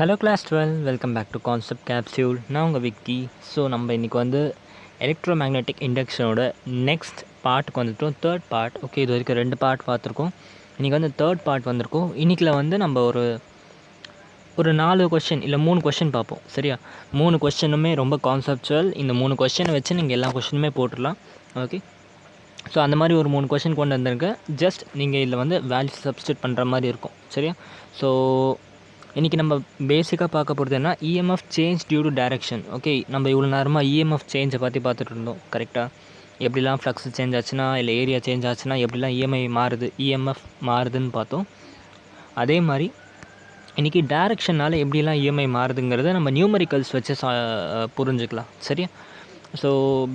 Hello class 12 welcome back to concept capsule. நான் உங்கள் Vicky. So நம்ம இன்றைக்கி வந்து எலக்ட்ரோ மேக்னெட்டிக் இண்டக்ஷனோட நெக்ஸ்ட் பார்ட்டுக்கு வந்துட்டோம். Third part. ஓகே, இது வரைக்கும் 2 பார்ட் பார்த்துருக்கோம். இன்றைக்கி வந்து தேர்ட் பார்ட் வந்திருக்கோம். இன்றைக்கில் வந்து நம்ம ஒரு 4 கொஷின் இல்லை 3 கொஷின் பார்ப்போம். சரியா? 3 கொஷினுமே ரொம்ப கான்செப்சுவல். இந்த 3 கொஷினை வச்சு நீங்கள் எல்லா கொஷினுமே போட்டுடலாம். ஓகே, ஸோ அந்த மாதிரி ஒரு 3 கொஷின் கொண்டு வந்திருக்கேன். ஜஸ்ட் நீங்கள் இதில் வந்து வேல்யூ சப்ஸ்டியூட் பண்ணுற மாதிரி இருக்கும். சரியா? ஸோ இன்றைக்கி நம்ம பேசிக்காக பார்க்க போகிறது என்ன, EMF change due to direction. Okay, நம்ம இவ்வளோ நேரமாக இஎம்எஃப் சேஞ்சை பற்றி பார்த்துட்டு இருந்தோம். கரெக்டாக எப்படிலாம் ஃப்ளக்ஸ் சேஞ்ச் ஆச்சுன்னா இல்லை ஏரியா சேஞ்ச் ஆச்சுன்னா எப்படிலாம் இஎம்எஃப் மாறுதுன்னு பார்த்தோம். அதே மாதிரி இன்றைக்கி டைரக்ஷனால் எப்படிலாம் இஎம்ஐ மாறுதுங்கிறத நம்ம நியூமரிக்கல்ஸ் வச்சு புரிஞ்சுக்கலாம். சரியா? So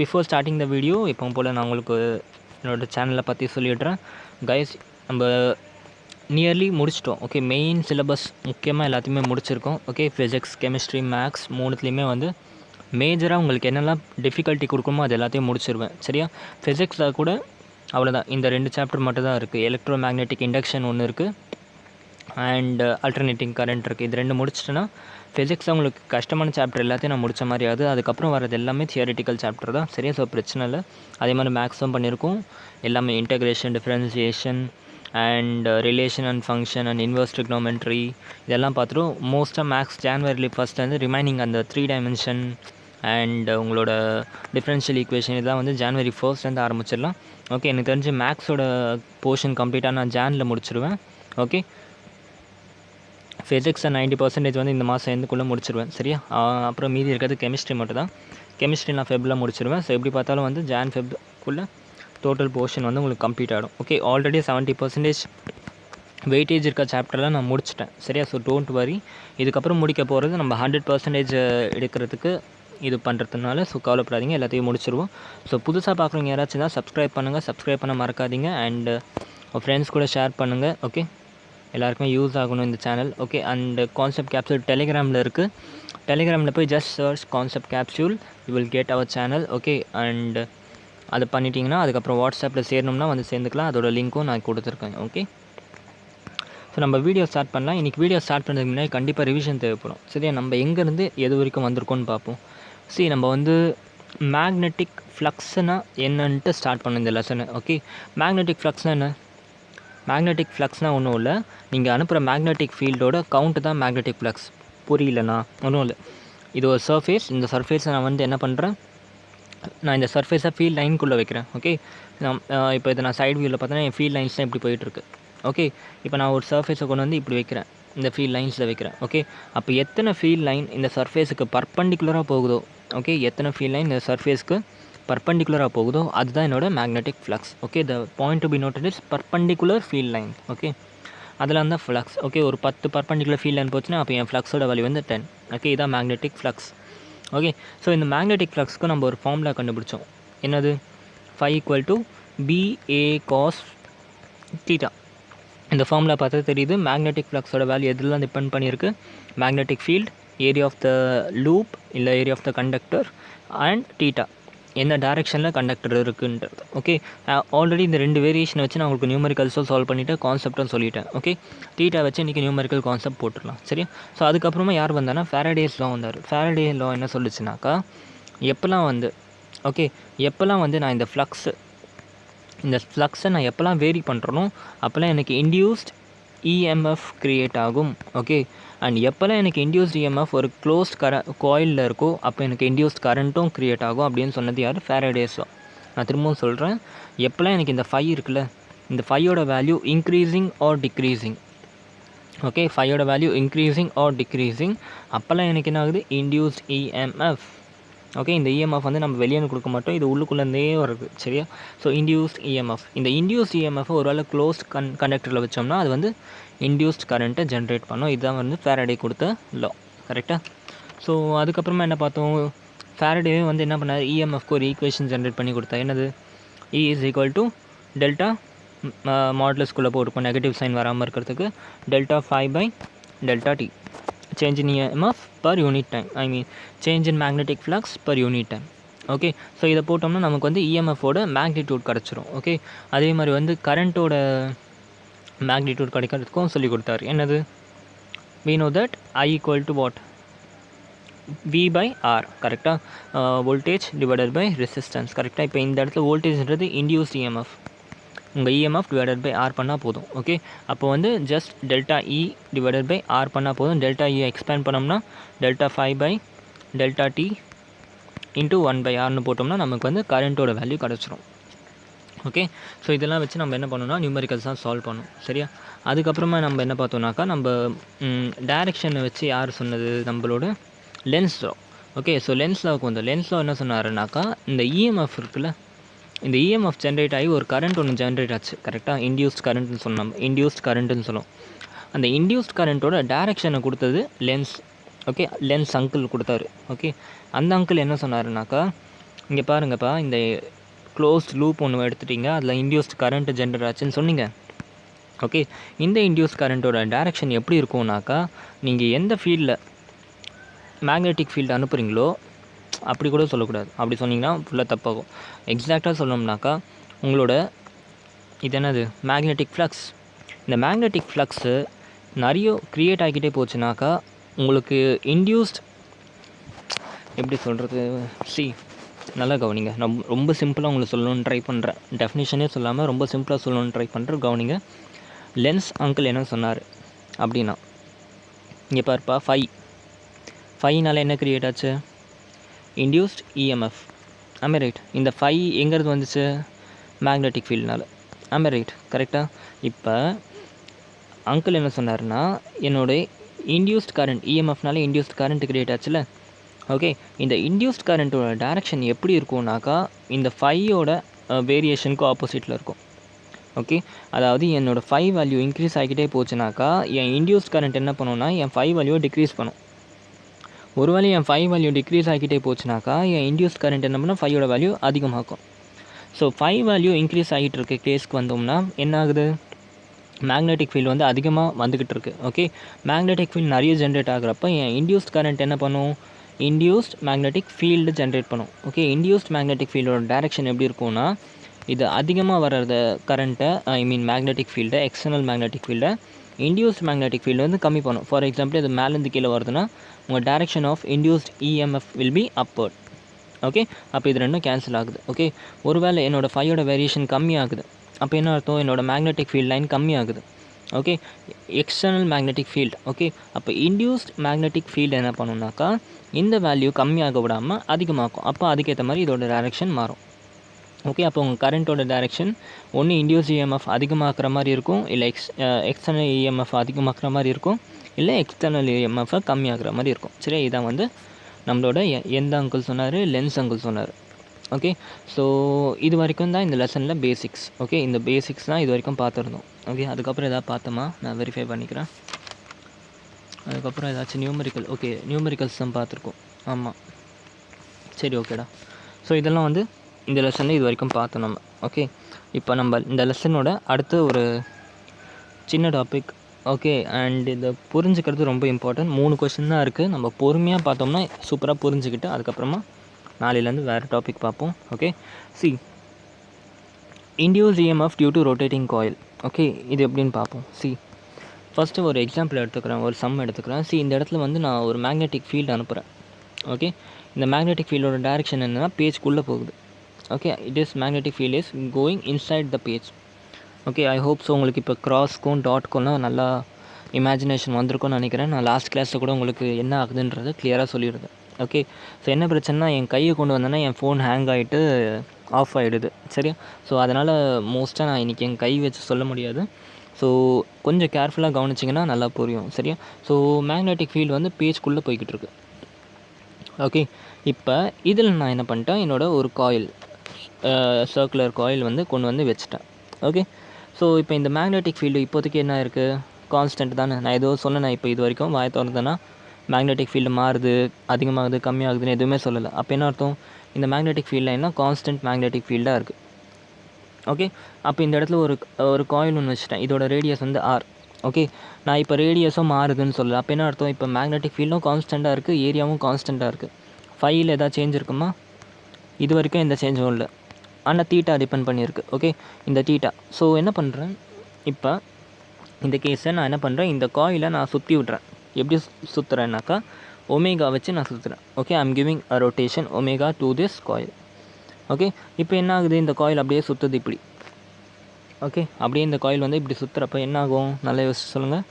before starting the video இப்போ போல் நான் உங்களுக்கு என்னோடய சேனலை பற்றி சொல்லிடுறேன். கைஸ், நம்ம நியர்லி முடிச்சிட்டோம். ஓகே, மெயின் சிலபஸ் முக்கியமாக எல்லாத்தையுமே முடிச்சிருக்கோம். ஓகே, ஃபிசிக்ஸ், கெமிஸ்ட்ரி, மேக்ஸ் மூணுத்துலேயுமே வந்து மேஜராக உங்களுக்கு என்னெல்லாம் டிஃபிகல்ட்டி கொடுக்குமோ அது எல்லாத்தையும் முடிச்சிருவேன். சரியா? ஃபிசிக்ஸில் கூட அவ்வளோதான், இந்த 2 சாப்டர் மட்டும் தான் இருக்குது. எலக்ட்ரோ மேக்னெட்டிக் இண்டக்ஷன் ஒன்று இருக்குது அண்ட் அல்டர்னேட்டிங் கரண்ட் இருக்குது. இது 2 முடிச்சிட்டேன்னா ஃபிசிக்ஸில் உங்களுக்கு கஷ்டமான சாப்டர் எல்லாத்தையும் நான் முடித்த மாதிரி ஆகுது. அதுக்கப்புறம் வரது எல்லாமே தியரிட்டிக்கல் சாப்டர் தான். சரியா? ஸோ பிரச்சனை இல்லை. அதே மாதிரி மேக்ஸும் பண்ணியிருக்கோம். எல்லாமே integration, differentiation and relation and function and inverse trigonometry இதெல்லாம் பார்த்துட்டோம். மோஸ்ட்டாக மேக்ஸ் ஜான்வரி ஃபஸ்ட்லேருந்து ரிமைனிங் அந்த 3 டைமென்ஷன் அண்ட் உங்களோட டிஃப்ரென்ஷியல் ஈக்குவேஷன் இதெல்லாம் வந்து ஜான்வரி 1 ஆரம்பிச்சிடலாம். ஓகே, எனக்கு தெரிஞ்சு மேக்ஸோட போர்ஷன் கம்ப்ளீட்டாக நான் ஜானில் முடிச்சிடுவேன். ஓகே, ஃபிசிக்ஸை 90% வந்து இந்த மாதம் எந்துக்குள்ளே முடிச்சிடுவேன். சரியா? அப்புறம் மீதி இருக்கிறது கெமிஸ்ட்ரி மட்டும் தான். கெமிஸ்ட்ரி நான் ஃபெப்பில் முடிச்சிடுவேன். ஸோ எப்படி பார்த்தாலும் வந்து ஃபெப்குள்ளே டோட்டல் போர்ஷன் வந்து உங்களுக்கு கம்ப்ளீட் ஆகிடும். ஓகே, ஆல்ரெடி 70% வெயிட்டேஜ் இருக்க சாப்டர்லாம் நான் முடிச்சிட்டேன். சரியா? So don't worry. இதுக்கப்புறம் முடிக்க போகிறது நம்ம 100% எடுக்கிறதுக்கு இது பண்ணுறதுனால. ஸோ கவலைப்படாதீங்க, எல்லாத்தையும் முடிச்சிடுவோம். ஸோ புதுசாக பார்க்குறவங்க யாராச்சும் தான் சப்ஸ்கிரைப் பண்ணுங்கள். சப்ஸ்கிரைப் பண்ண மறக்காதீங்க அண்ட் ஃப்ரெண்ட்ஸ் கூட ஷேர் பண்ணுங்கள். ஓகே, எல்லாருக்குமே யூஸ் ஆகணும் இந்த channel. Okay, and concept capsule டெலிகிராமில் இருக்குது. டெலிகிராமில் போய் just search concept capsule, you will get our channel. Okay, and அதை பண்ணிட்டீங்கன்னா அதுக்கப்புறம் வாட்ஸ்அப்பில் சேரணும்னா வந்து சேர்ந்துக்கலாம். அதோட லிங்க்கும் நான் கொடுத்துருக்கேன். ஓகே, ஸோ நம்ம வீடியோ ஸ்டார்ட் பண்ணலாம். இன்றைக்கி வீடியோ ஸ்டார்ட் பண்ணுறதுக்கு முன்னாடி கண்டிப்பாக ரிவிஷன் தேவைப்படும். சரியா? நம்ம எங்கேருந்து எது வரைக்கும் வந்திருக்கோன்னு பார்ப்போம். சரி, நம்ம வந்து மேக்னெட்டிக் ஃப்ளக்ஸ்னால் என்னன்ட்டு ஸ்டார்ட் பண்ண இந்த லெசனை. ஓகே, மேக்னெட்டிக் ஃப்ளக்ஸ்னால் என்ன? மேக்னெட்டிக் ஃப்ளக்ஸ்னால் ஒன்றும் இல்லை, நீங்கள் அனுப்புகிற மேக்னெட்டிக் ஃபீல்டோட கவுண்ட்டு தான் மேக்னெட்டிக் ஃப்ளக்ஸ். புரியலண்ணா? ஒன்றும் இல்லை, இது ஒரு சர்ஃபேஸ். இந்த சர்ஃபேஸை நான் வந்து என்ன பண்ணுறேன், நான் இந்த சர்ஃபேஸை ஃபீல்ட் லைனுக்குள்ளே வைக்கிறேன். ஓகே, இப்போ இதை நான் சைடு வியூவில் பார்த்தோன்னா என் ஃபீல்ட் லைன்ஸ் தான் இப்படி போயிட்டுருக்கு. ஓகே, இப்போ நான் ஒரு சர்ஃபேஸை கொண்டு வந்து இப்படி வைக்கிறேன், இந்த ஃபீல்ட் லைன்ஸில் வைக்கிறேன். ஓகே, அப்போ எத்தனை ஃபீல்ட் லைன் இந்த சர்ஃபேஸுக்கு பர்பண்டிகுலராக போகுதோ, ஓகே, எத்தனை ஃபீல்ட் லைன் இந்த சர்ஃபேஸ்க்கு பர்பண்டிகுலராக போகுதோ அதுதான் என்னோட magnetic flux. Okay, the point to be noted is perpendicular field line. Okay, அதெல்லாம் தான் ஃப்ளக்ஸ். ஓகே, ஒரு 10 பர்பண்டிகுலர் ஃபீல்ட் லைன் போச்சுன்னா அப்போ என் ஃப்ளக்ஸோட வேல்யூ வந்து 10. ஓகே, இதான் மேக்னெட்டிக் ஃப்ளக்ஸ். ஓகே, ஸோ இந்த மேக்னெட்டிக் ஃப்ளக்ஸ்க்கு நம்ம ஒரு ஃபார்முலா கண்டுபிடிச்சோம். என்னது? phi = BA cos θ. இந்த ஃபார்முலா பார்த்தா தெரியுது மேக்னெட்டிக் ஃப்ளக்ஸோட வேல்யூ எதுலாம் டிபெண்ட் பண்ணியிருக்கு. Magnetic field, area of the loop இல்லை area of the conductor and θ, எந்த டைரெக்ஷனில் கண்டக்டர் இருக்குன்றது. ஓகே, ஆல்ரெடி இந்த 2 வேரியேஷனை வச்சு நான் உங்களுக்கு நியூமரிக்கல்ஸும் சால்வ் பண்ணிவிட்டு கான்செப்டும் சொல்லிட்டேன். ஓகே, θ வச்சு இன்றைக்கி நியூமரிக்கல் கான்செப்ட் போட்டுடலாம். சரியா? ஸோ அதுக்கப்புறமா யார் வந்தானா, ஃபாரடேஸ் லா வந்தார். ஃபாரடே லா என்ன சொல்லுச்சுனாக்கா, எப்போல்லாம் வந்து நான் இந்த ஃப்ளக்ஸை நான் எப்போல்லாம் வேரி பண்ணுறனோ அப்போல்லாம் எனக்கு இன்டியூஸ்ட் இஎம்எஃப் க்ரியேட் ஆகும். ஓகே, அண்ட் எப்போல்லாம் எனக்கு இன்டியூஸ்ட் இஎம்எஃப் ஒரு க்ளோஸ்ட் காயிலில் இருக்கோ அப்போ எனக்கு இன்டியூஸ்ட் கரண்ட்டும் க்ரியேட் ஆகும் அப்படின்னு சொன்னது யார்? Faraday's law. நான் திரும்பவும் சொல்கிறேன், எப்போல்லாம் எனக்கு இந்த ஃபை இருக்குல்ல, இந்த ஃபையோட value increasing or decreasing. Okay, ஃபையோட வேல்யூ இன்க்ரீஸிங் ஆர் டிக்ரீஸிங், அப்போல்லாம் எனக்கு என்ன ஆகுது? Induced EMF. ஓகே, இந்த இஎம்எஃப் வந்து நம்ம வெளியே கொடுக்க மாட்டோம், இது உள்ளுக்குள்ளேருந்தே வருது. சரியா? So induced EMF. இந்த இன்டியூஸ்ட் இஎம்எஃப் ஒரு வேளை க்ளோஸ்ட் கண்டக்டரில் வச்சோம்னா அது வந்து இன்டியூஸ்ட் கரண்ட்டை ஜென்ரேட் பண்ணோம். இதுதான் வந்து ஃபாரடே கொடுத்த லா. கரெக்டாக? ஸோ அதுக்கப்புறமா என்ன பார்த்தோம், ஃபாரடேவே வந்து என்ன பண்ணார், இஎம்எஃப்க்கு ஒரு ஈக்குவேஷன் ஜென்ரேட் பண்ணி கொடுத்தா. என்னது? E = டெல்டா மாடுலஸ்குள்ளே போட்டுருக்கோம், நெகட்டிவ் சைன் வராமல் இருக்கிறதுக்கு, delta φ/Δt, change in EMF per unit time, I mean change in magnetic flux per unit time. Okay, so இதை போட்டோம்னா நமக்கு வந்து இஎம்எஃபோட மேக்னிடியூட் கிடச்சிரும். ஓகே, அதே மாதிரி வந்து கரண்ட்டோட மேக்னிடியூட் கிடைக்கிறதுக்கும் சொல்லி கொடுத்தாரு. என்னது? we know that I equal to what? V by R, கரெக்டாக வோல்டேஜ் டிவைடட் பை ரெசிஸ்டன்ஸ், கரெக்டாக. இப்போ இந்த இடத்துல வோல்டேஜ்ன்றது இன்டியூஸ்ட் இஎம்எஃப், உங்கள் இஎம்எஃப் டிவைடட் பை ஆர் பண்ணால் போதும். ஓகே, அப்போ வந்து just delta E divided by R பண்ணால் போதும். டெல்டா இ எக்ஸ்பேண்ட் பண்ணோம்னா delta 5 by delta T into 1 by ஆர்னு போட்டோம்னா நமக்கு வந்து கரண்ட்டோட வேல்யூ கிடச்சிரும். ஓகே, ஸோ இதெல்லாம் வச்சு நம்ம என்ன பண்ணணும்னா நியூமெரிக்கல்ஸ் தான் சால்வ் பண்ணணும், சரியா. அதுக்கப்புறமா நம்ம என்ன பார்த்தோம்னாக்கா, நம்ம டைரெக்ஷனை வச்சு யார் சொன்னது, நம்மளோட லென்ஸ் லா. ஓகே, ஸோ லென்ஸ் லாவுக்கு வந்து லென்ஸ் லா என்ன சொன்னாருனாக்கா, இந்த இஎம்எஃப் இருக்குல்ல, இந்த இஎம்எஃப் ஜென்ரேட் ஆகி ஒரு கரண்ட் ஒன்று ஜென்ரேட் ஆச்சு, கரெக்டாக. இன்டியூஸ்ட் கரண்ட்னு சொன்னோம், இன்டியூஸ்ட் கரண்ட்டுன்னு சொல்லுவோம். அந்த இன்டியூஸ்ட் கரண்ட்டோட டைரெக்ஷனை கொடுத்தது லென்ஸ். ஓகே, லென்ஸ் அங்கிள் கொடுத்தாரு. ஓகே, அந்த அங்கிள் என்ன சொன்னாருனாக்கா, இங்கே பாருங்கப்பா, இந்த க்ளோஸ்ட் லூப் ஒன்று எடுத்துட்டிங்க, அதில் இன்டியூஸ்ட் கரண்ட் ஜென்ரேட் ஆச்சுன்னு சொன்னீங்க. ஓகே, இந்த இன்டியூஸ்ட் கரண்ட்டோட டைரெக்ஷன் எப்படி இருக்கும்னாக்கா, நீங்கள் எந்த ஃபீல்டில் மேக்னெட்டிக் ஃபீல்டு அனுப்புகிறீங்களோ, அப்படி கூட சொல்லக்கூடாது, அப்படி சொன்னிங்கன்னா ஃபுல்லாக தப்பாகும். எக்ஸாக்டாக சொல்லணும்னாக்கா, உங்களோட இது என்னது மேக்னெட்டிக் ஃப்ளக்ஸ், இந்த மேக்னெட்டிக் ஃப்ளக்ஸு நிறைய க்ரியேட் ஆகிக்கிட்டே போச்சுனாக்கா உங்களுக்கு இன்டியூஸ்ட், எப்படி சொல்கிறது, நல்லா கவனிங்க. நான் ரொம்ப சிம்பிளாக உங்களுக்கு சொல்லணும்னு ட்ரை பண்ணுறேன், டெஃபினிஷனே சொல்லாமல் ரொம்ப சிம்பிளாக சொல்லணும்னு ட்ரை பண்ணுறேன், கவனிங்க. லென்ஸ் அங்கிள் என்ன சொன்னார் அப்படின்னா, இங்கே பாருப்பா, ஃபைனால என்ன க்ரியேட் ஆச்சு, இன்டியூஸ்ட் இஎம்எஃப், ஆமே ரைட். இந்த எங்கிறது வந்துச்சு, மேக்னெட்டிக் ஃபீல்டுனால, ஆமே ரைட், கரெக்டாக. இப்போ அங்கிள் என்ன சொன்னார்னா, என்னோடைய இன்டியூஸ்ட் கரண்ட் இஎம்எஃப்னால இன்டியூஸ்ட் கரண்ட் க்ரியேட் ஆச்சுல. ஓகே, இந்த இன்டியூஸ்ட் கரண்ட்டோட டைரெக்ஷன் எப்படி இருக்கும்னாக்கா, இந்த ஃபையோட வேரியேஷனுக்கு ஆப்போசிட்டில் இருக்கும். ஓகே, அதாவது என்னோடய வேல்யூ இன்க்ரீஸ் ஆகிக்கிட்டே போச்சுனாக்கா என் இன்டியூஸ்ட் கரண்ட் என்ன பண்ணுன்னா என் வேல்யூவை டிக்ரீஸ் பண்ணும். ஒருவேளை என் வேல்யூ டிக்ரீஸ் ஆகிக்கிட்டே போச்சுனாக்கா என் இன்டியூஸ்ட் கரண்ட் என்ன பண்ணால் ஃபையோட வேல்யூ அதிகமாகும். ஸோ வேல்யூ இன்க்ரீஸ் ஆகிட்டு இருக்க கேஸ்க்கு வந்தோம்னா என்ன ஆகுது, மேக்னெட்டிக் ஃபீல்டு வந்து அதிகமாக வந்துக்கிட்டு இருக்குது. ஓகே, மேக்னெட்டிக் ஃபீல்டு நிறைய ஜென்ரேட் ஆகிறப்ப என் இன்டியூஸ்ட் கரண்ட் என்ன பண்ணும், இன்டியூஸ்ட் மேக்னெட்டிக் ஃபீல்டு ஜென்ரேட் பண்ணும். ஓகே, இன்டியூஸ்ட் மேக்னெட்டிக் ஃபீல்டோட டைரெக்ஷன் எப்படி இருக்கும்னா, இது அதிகமாக வர்றத கரண்ட்டை, ஐ மீன் மேக்னெட்டிக் ஃபீல்டை, எக்ஸ்டர்னல் மேக்னெட்டிக் ஃபீல்டை இன்டியூஸ்ட் மேக்னெட்டிக் ஃபீல்டு வந்து கம்மி பண்ணும். ஃபார் எக்ஸாம்பிள், இது மேலேருந்து கீழே வருதுன்னா உங்கள் direction of induced EMF will be upward. Okay, அப்போ இது ரெண்டும் கேன்சல் ஆகுது. ஓகே, ஒருவேளை என்னோடய ஃபையோட வேரியேஷன் கம்மி ஆகுது, அப்போ என்ன அர்த்தம், என்னோடய மேக்னெட்டிக் ஃபீல்ட் லைன் கம்மி ஆகுது. Okay, external magnetic field. Okay, அப்போ இன்டியூஸ்ட் மேக்னெட்டிக் ஃபீல்டு என்ன பண்ணுனாக்கா, இந்த வேல்யூ கம்மியாக விடாமல் அதிகமாகும். அப்போ அதுக்கேற்ற மாதிரி இதோட டைரெக்ஷன் மாறும். ஓகே, அப்போ உங்கள் கரண்ட்டோட டைரெக்ஷன் ஒன்று இன்டியூஸ் இஎம்எஃப் அதிகமாக்குற மாதிரி இருக்கும், இல்லை எக்ஸ்டர்னல் இஎம்எஃப் அதிகமாக்குற மாதிரி இருக்கும், இல்லை எக்ஸ்டர்னல் இஎம்எஃப்பை கம்மியாகிற மாதிரி இருக்கும். சரி, இதான் வந்து நம்மளோட எந்த அங்கிள் சொன்னார், லென்ஸ் அங்கிள் சொன்னார். ஓகே, ஸோ இது வரைக்கும் தான் இந்த லெசனில் பேசிக்ஸ். ஓகே, இந்த பேசிக்ஸ் தான் இது வரைக்கும் பார்த்துருந்தோம். ஓகே, அதுக்கப்புறம் எதாவது பார்த்தோமா, நான் வெரிஃபை பண்ணிக்கிறேன். அதுக்கப்புறம் ஏதாச்சும் நியூமெரிக்கல், ஓகே நியூமெரிக்கல்ஸ் தான் பார்த்துருக்கோம். ஆமாம், சரி, ஓகேடா. ஸோ இதெல்லாம் வந்து இந்த லெசனில் இது வரைக்கும் பார்த்தோம் நம்ம. ஓகே, இப்போ நம்ம இந்த லெசனோட அடுத்து ஒரு சின்ன டாபிக். ஓகே, அண்ட் இதை புரிஞ்சுக்கிறது ரொம்ப இம்பார்ட்டன்ட். 3 கொஸ்டின் தான் இருக்குது, நம்ம பொறுமையாக பார்த்தோம்னா சூப்பராக புரிஞ்சுக்கிட்டு அதுக்கப்புறமா நாளையிலேருந்து வேறு டாபிக் பார்ப்போம். Okay, induce EMF due to rotating coil. Okay, இது எப்படின்னு பார்ப்போம். ஃபஸ்ட்டு ஒரு எக்ஸாம்பிள் எடுத்துக்கிறேன், ஒரு சம் எடுத்துக்கிறேன். இந்த இடத்துல வந்து நான் ஒரு மேக்னெட்டிக் ஃபீல்டு அனுப்புகிறேன். ஓகே, இந்த மேக்னெட்டிக் ஃபீல்டோட டைரெக்ஷன் என்னென்னா பேஜ்க்குள்ளே போகுது. Okay, it is magnetic field is going inside the page. Okay, I hope so உங்களுக்கு இப்போ க்ராஸ்க்கும் டாட்க்கும் நல்லா இமேஜினேஷன் வந்திருக்கும்னு நினைக்கிறேன். நான் லாஸ்ட் கிளாஸில் கூட உங்களுக்கு என்ன ஆகுதுன்றது கிளியராக சொல்லிடுது. ஓகே, ஸோ என்ன பிரச்சனைனா, என் கையை கொண்டு வந்தேன்னா என் ஃபோன் ஹேங் ஆகிட்டு ஆஃப் ஆகிடுது. சரியா, ஸோ அதனால் மோஸ்ட்டாக நான் இன்றைக்கி என் கை வச்சு சொல்ல முடியாது. ஸோ கொஞ்சம் கேர்ஃபுல்லாக கவனிச்சிங்கன்னா நல்லா புரியும். சரியா, ஸோ மேக்னெட்டிக் ஃபீல்டு வந்து பேஜ்க்குள்ளே போய்கிட்டு இருக்கு. ஓகே, இப்போ இதில் நான் என்ன பண்ணிட்டேன், என்னோடய ஒரு காயில், சர்க்குலர் காயில் வந்து கொண்டு வந்து வச்சுட்டேன். ஓகே, ஸோ இப்போ இந்த மேக்னெட்டிக் ஃபீல்டு இப்போதைக்கு என்ன இருக்குது, கான்ஸ்டன்ட் தானே. நான் ஏதோ சொன்னேன், இப்போ இது வரைக்கும் வாய் திறந்தேன்னா மேக்னெட்டிக் ஃபீல்டு மாறுது, அதிகமாகுது, கம்மியாகுதுன்னு எதுவுமே சொல்லலை. அப்போ என்ன அர்த்தம், இந்த மேக்னெட்டிக் ஃபீல்டில் என்ன கான்ஸ்டன்ட் மேக்னெட்டிக் ஃபீல்டாக இருக்குது. ஓகே, அப்போ இந்த இடத்துல ஒரு காயில் ஒன்று வச்சுட்டேன், இதோட ரேடியஸ் வந்து ஆர். ஓகே, நான் இப்போ ரேடியஸும் மாறுதுன்னு சொல்லலை. அப்போ என்ன அர்த்தம், இப்போ மேக்னெட்டிக் ஃபீல்டும் கான்ஸ்டண்ட்டாக இருக்குது, ஏரியாவும் கான்ஸ்டண்ட்டாக இருக்குது. ஃபைல் எதாவது சேஞ்ச் இருக்குமா, இது வரைக்கும் எந்த சேஞ்சும் இல்லை. ஆனால் தீட்டா டிபெண்ட் பண்ணியிருக்கு. ஓகே, இந்த தீட்டா. ஸோ என்ன பண்ணுறேன், இப்போ இந்த கேஸை நான் என்ன பண்ணுறேன், இந்த காயிலை நான் சுற்றி விட்றேன். எப்படி சுற்றுறேன்னாக்கா ஒமேகா வச்சு நான் சுற்றுறேன். Okay, I'm giving a rotation omega to this coil. Okay, இப்போ என்ன ஆகுது, இந்த காயில் அப்படியே சுற்றுது இப்படி. ஓகே, அப்படியே இந்த காயில் வந்து இப்படி சுற்றுறப்ப என்ன ஆகும், நல்லா யோசிச்சு சொல்லுங்கள்.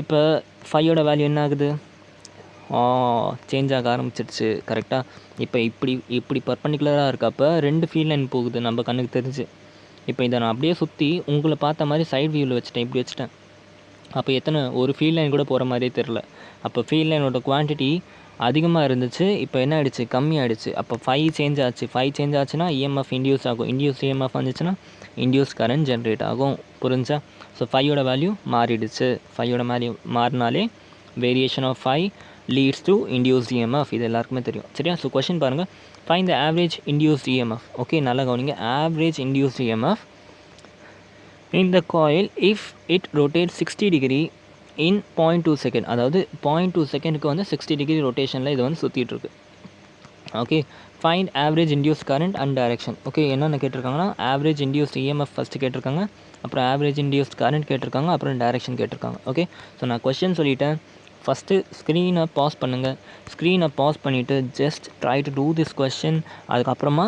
இப்போ ஃபையோட வேல்யூ என்ன ஆகுது, சேஞ்ச் ஆக ஆரம்பிச்சிடுச்சு. கரெக்டாக இப்போ இப்படி பர்பண்டிகுலராக இருக்கப்போ 2 ஃபீல்ட் லைன் போகுது நம்ம கண்ணுக்கு தெரிஞ்சு. இப்போ இதை நான் அப்படியே சுற்றி உங்களை பார்த்த மாதிரி சைட் வியூவில் வச்சுட்டேன், இப்படி வச்சுட்டேன். அப்போ ஒரு ஃபீல்ட் லைன் கூட போகிற மாதிரியே தெரில. அப்போ ஃபீல்ட் லைனோட குவான்டிட்டி அதிகமாக இருந்துச்சு, இப்போ என்ன ஆகிடுச்சு, கம்மியாகிடுச்சு. அப்போ 5 சேஞ்ச் ஆச்சு. 5 சேஞ்ச் ஆச்சுன்னா இஎம்எஃப் இன்டியூஸ் ஆகும். இன்டியூஸ் இஎம்எஃப் வந்துச்சுன்னா இன்டியூஸ் கரண்ட் ஜென்ரேட் ஆகும். புரிஞ்சா? ஸோ 5யோட வேல்யூ மாறிடுச்சு. 5யோட வேல்யூ மாறினாலே variation of 5 leads to induced EMF. இது எல்லாருக்குமே தெரியும். சரியா? ஸோ கொஷின் பாருங்கள், find the average induced EMF. Okay, நல்லா கவனிங்க. Average induced EMF in the coil if it rotates 60 degree in 0.2 second. அதாவது 0.2 செகண்டுக்கு வந்து 60 டிகிரி ரொட்டேஷனில் இது வந்து சுற்றிட்டு இருக்கு. Okay, find average induce current and direction. Okay, என்னென்ன கேட்டிருக்காங்கன்னா ஆவரேஜ் இன்டியூஸ்ட் இஎம்எஃப் ஃபஸ்ட்டு கேட்டிருக்காங்க, அப்புறம் ஆவரேஜ் இன்டியூஸ்ட் கரண்ட் கேட்டிருக்காங்க, அப்புறம் டைரக்ஷன் கேட்டிருக்காங்க. ஓகே, ஸோ நான் கொஸ்டின் சொல்லிட்டேன். ஃபஸ்ட்டு ஸ்க்ரீனை பாஸ் பண்ணுங்கள். ஸ்க்ரீனை பாஸ் பண்ணிவிட்டு just try to do this question. அதுக்கப்புறமா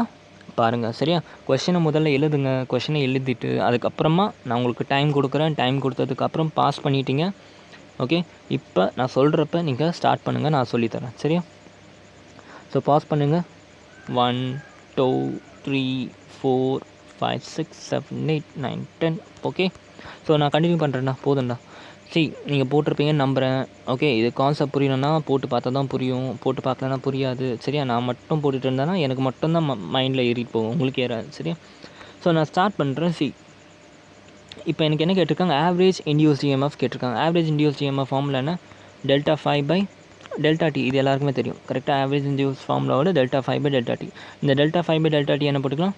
பாருங்கள். சரியா? கொஷினை முதல்ல எழுதுங்க. கொஷினை எழுதிட்டு அதுக்கப்புறமா நான் உங்களுக்கு டைம் கொடுக்குறேன். டைம் கொடுத்ததுக்கப்புறம் பாஸ் பண்ணிட்டீங்க. ஓகே, இப்போ நான் சொல்கிறப்ப நீங்கள் ஸ்டார்ட் பண்ணுங்கள், நான் சொல்லித்தரேன். சரியா? ஸோ பாஸ் பண்ணுங்கள். 1 2 3 4 5 6 7 8 9 10. ஓகே, ஸோ நான் கண்டினியூ பண்ணுறேன்டா, போதும்டா. சரி, நீங்கள் போட்டிருப்பீங்கன்னு நம்புகிறேன். ஓகே, இது கான்செப்ட் புரியணும்னா போட்டு பார்த்தா தான் புரியும், போட்டு பார்க்கலன்னா புரியாது. சரியா? நான் மட்டும் போட்டுட்டு இருந்தேன்னா எனக்கு மட்டும்தான் மைண்டில் ஏறி போகும், உங்களுக்கு ஏறாது. சரியா? ஸோ நான் ஸ்டார்ட் பண்ணுறேன். இப்போ எனக்கு என்ன கேட்டிருக்காங்க, ஆவரேஜ் இன்டியூஸ்ட் இஎம்எஃப் கேட்டிருக்காங்க. ஆவரேஜ் இன்டியூஸ்ட் இஎம்எஃப் ஃபார்முலா என்ன, டெல்டா 5/Δt. இது எல்லாருக்குமே தெரியும். கரெக்டாக? ஆவரேஜ் இன்டியூஸ் ஃபார்முலாவோட டெல்டா 5/Δt. இந்த டெல்டா 5/Δt என்ன போட்டுக்கலாம்,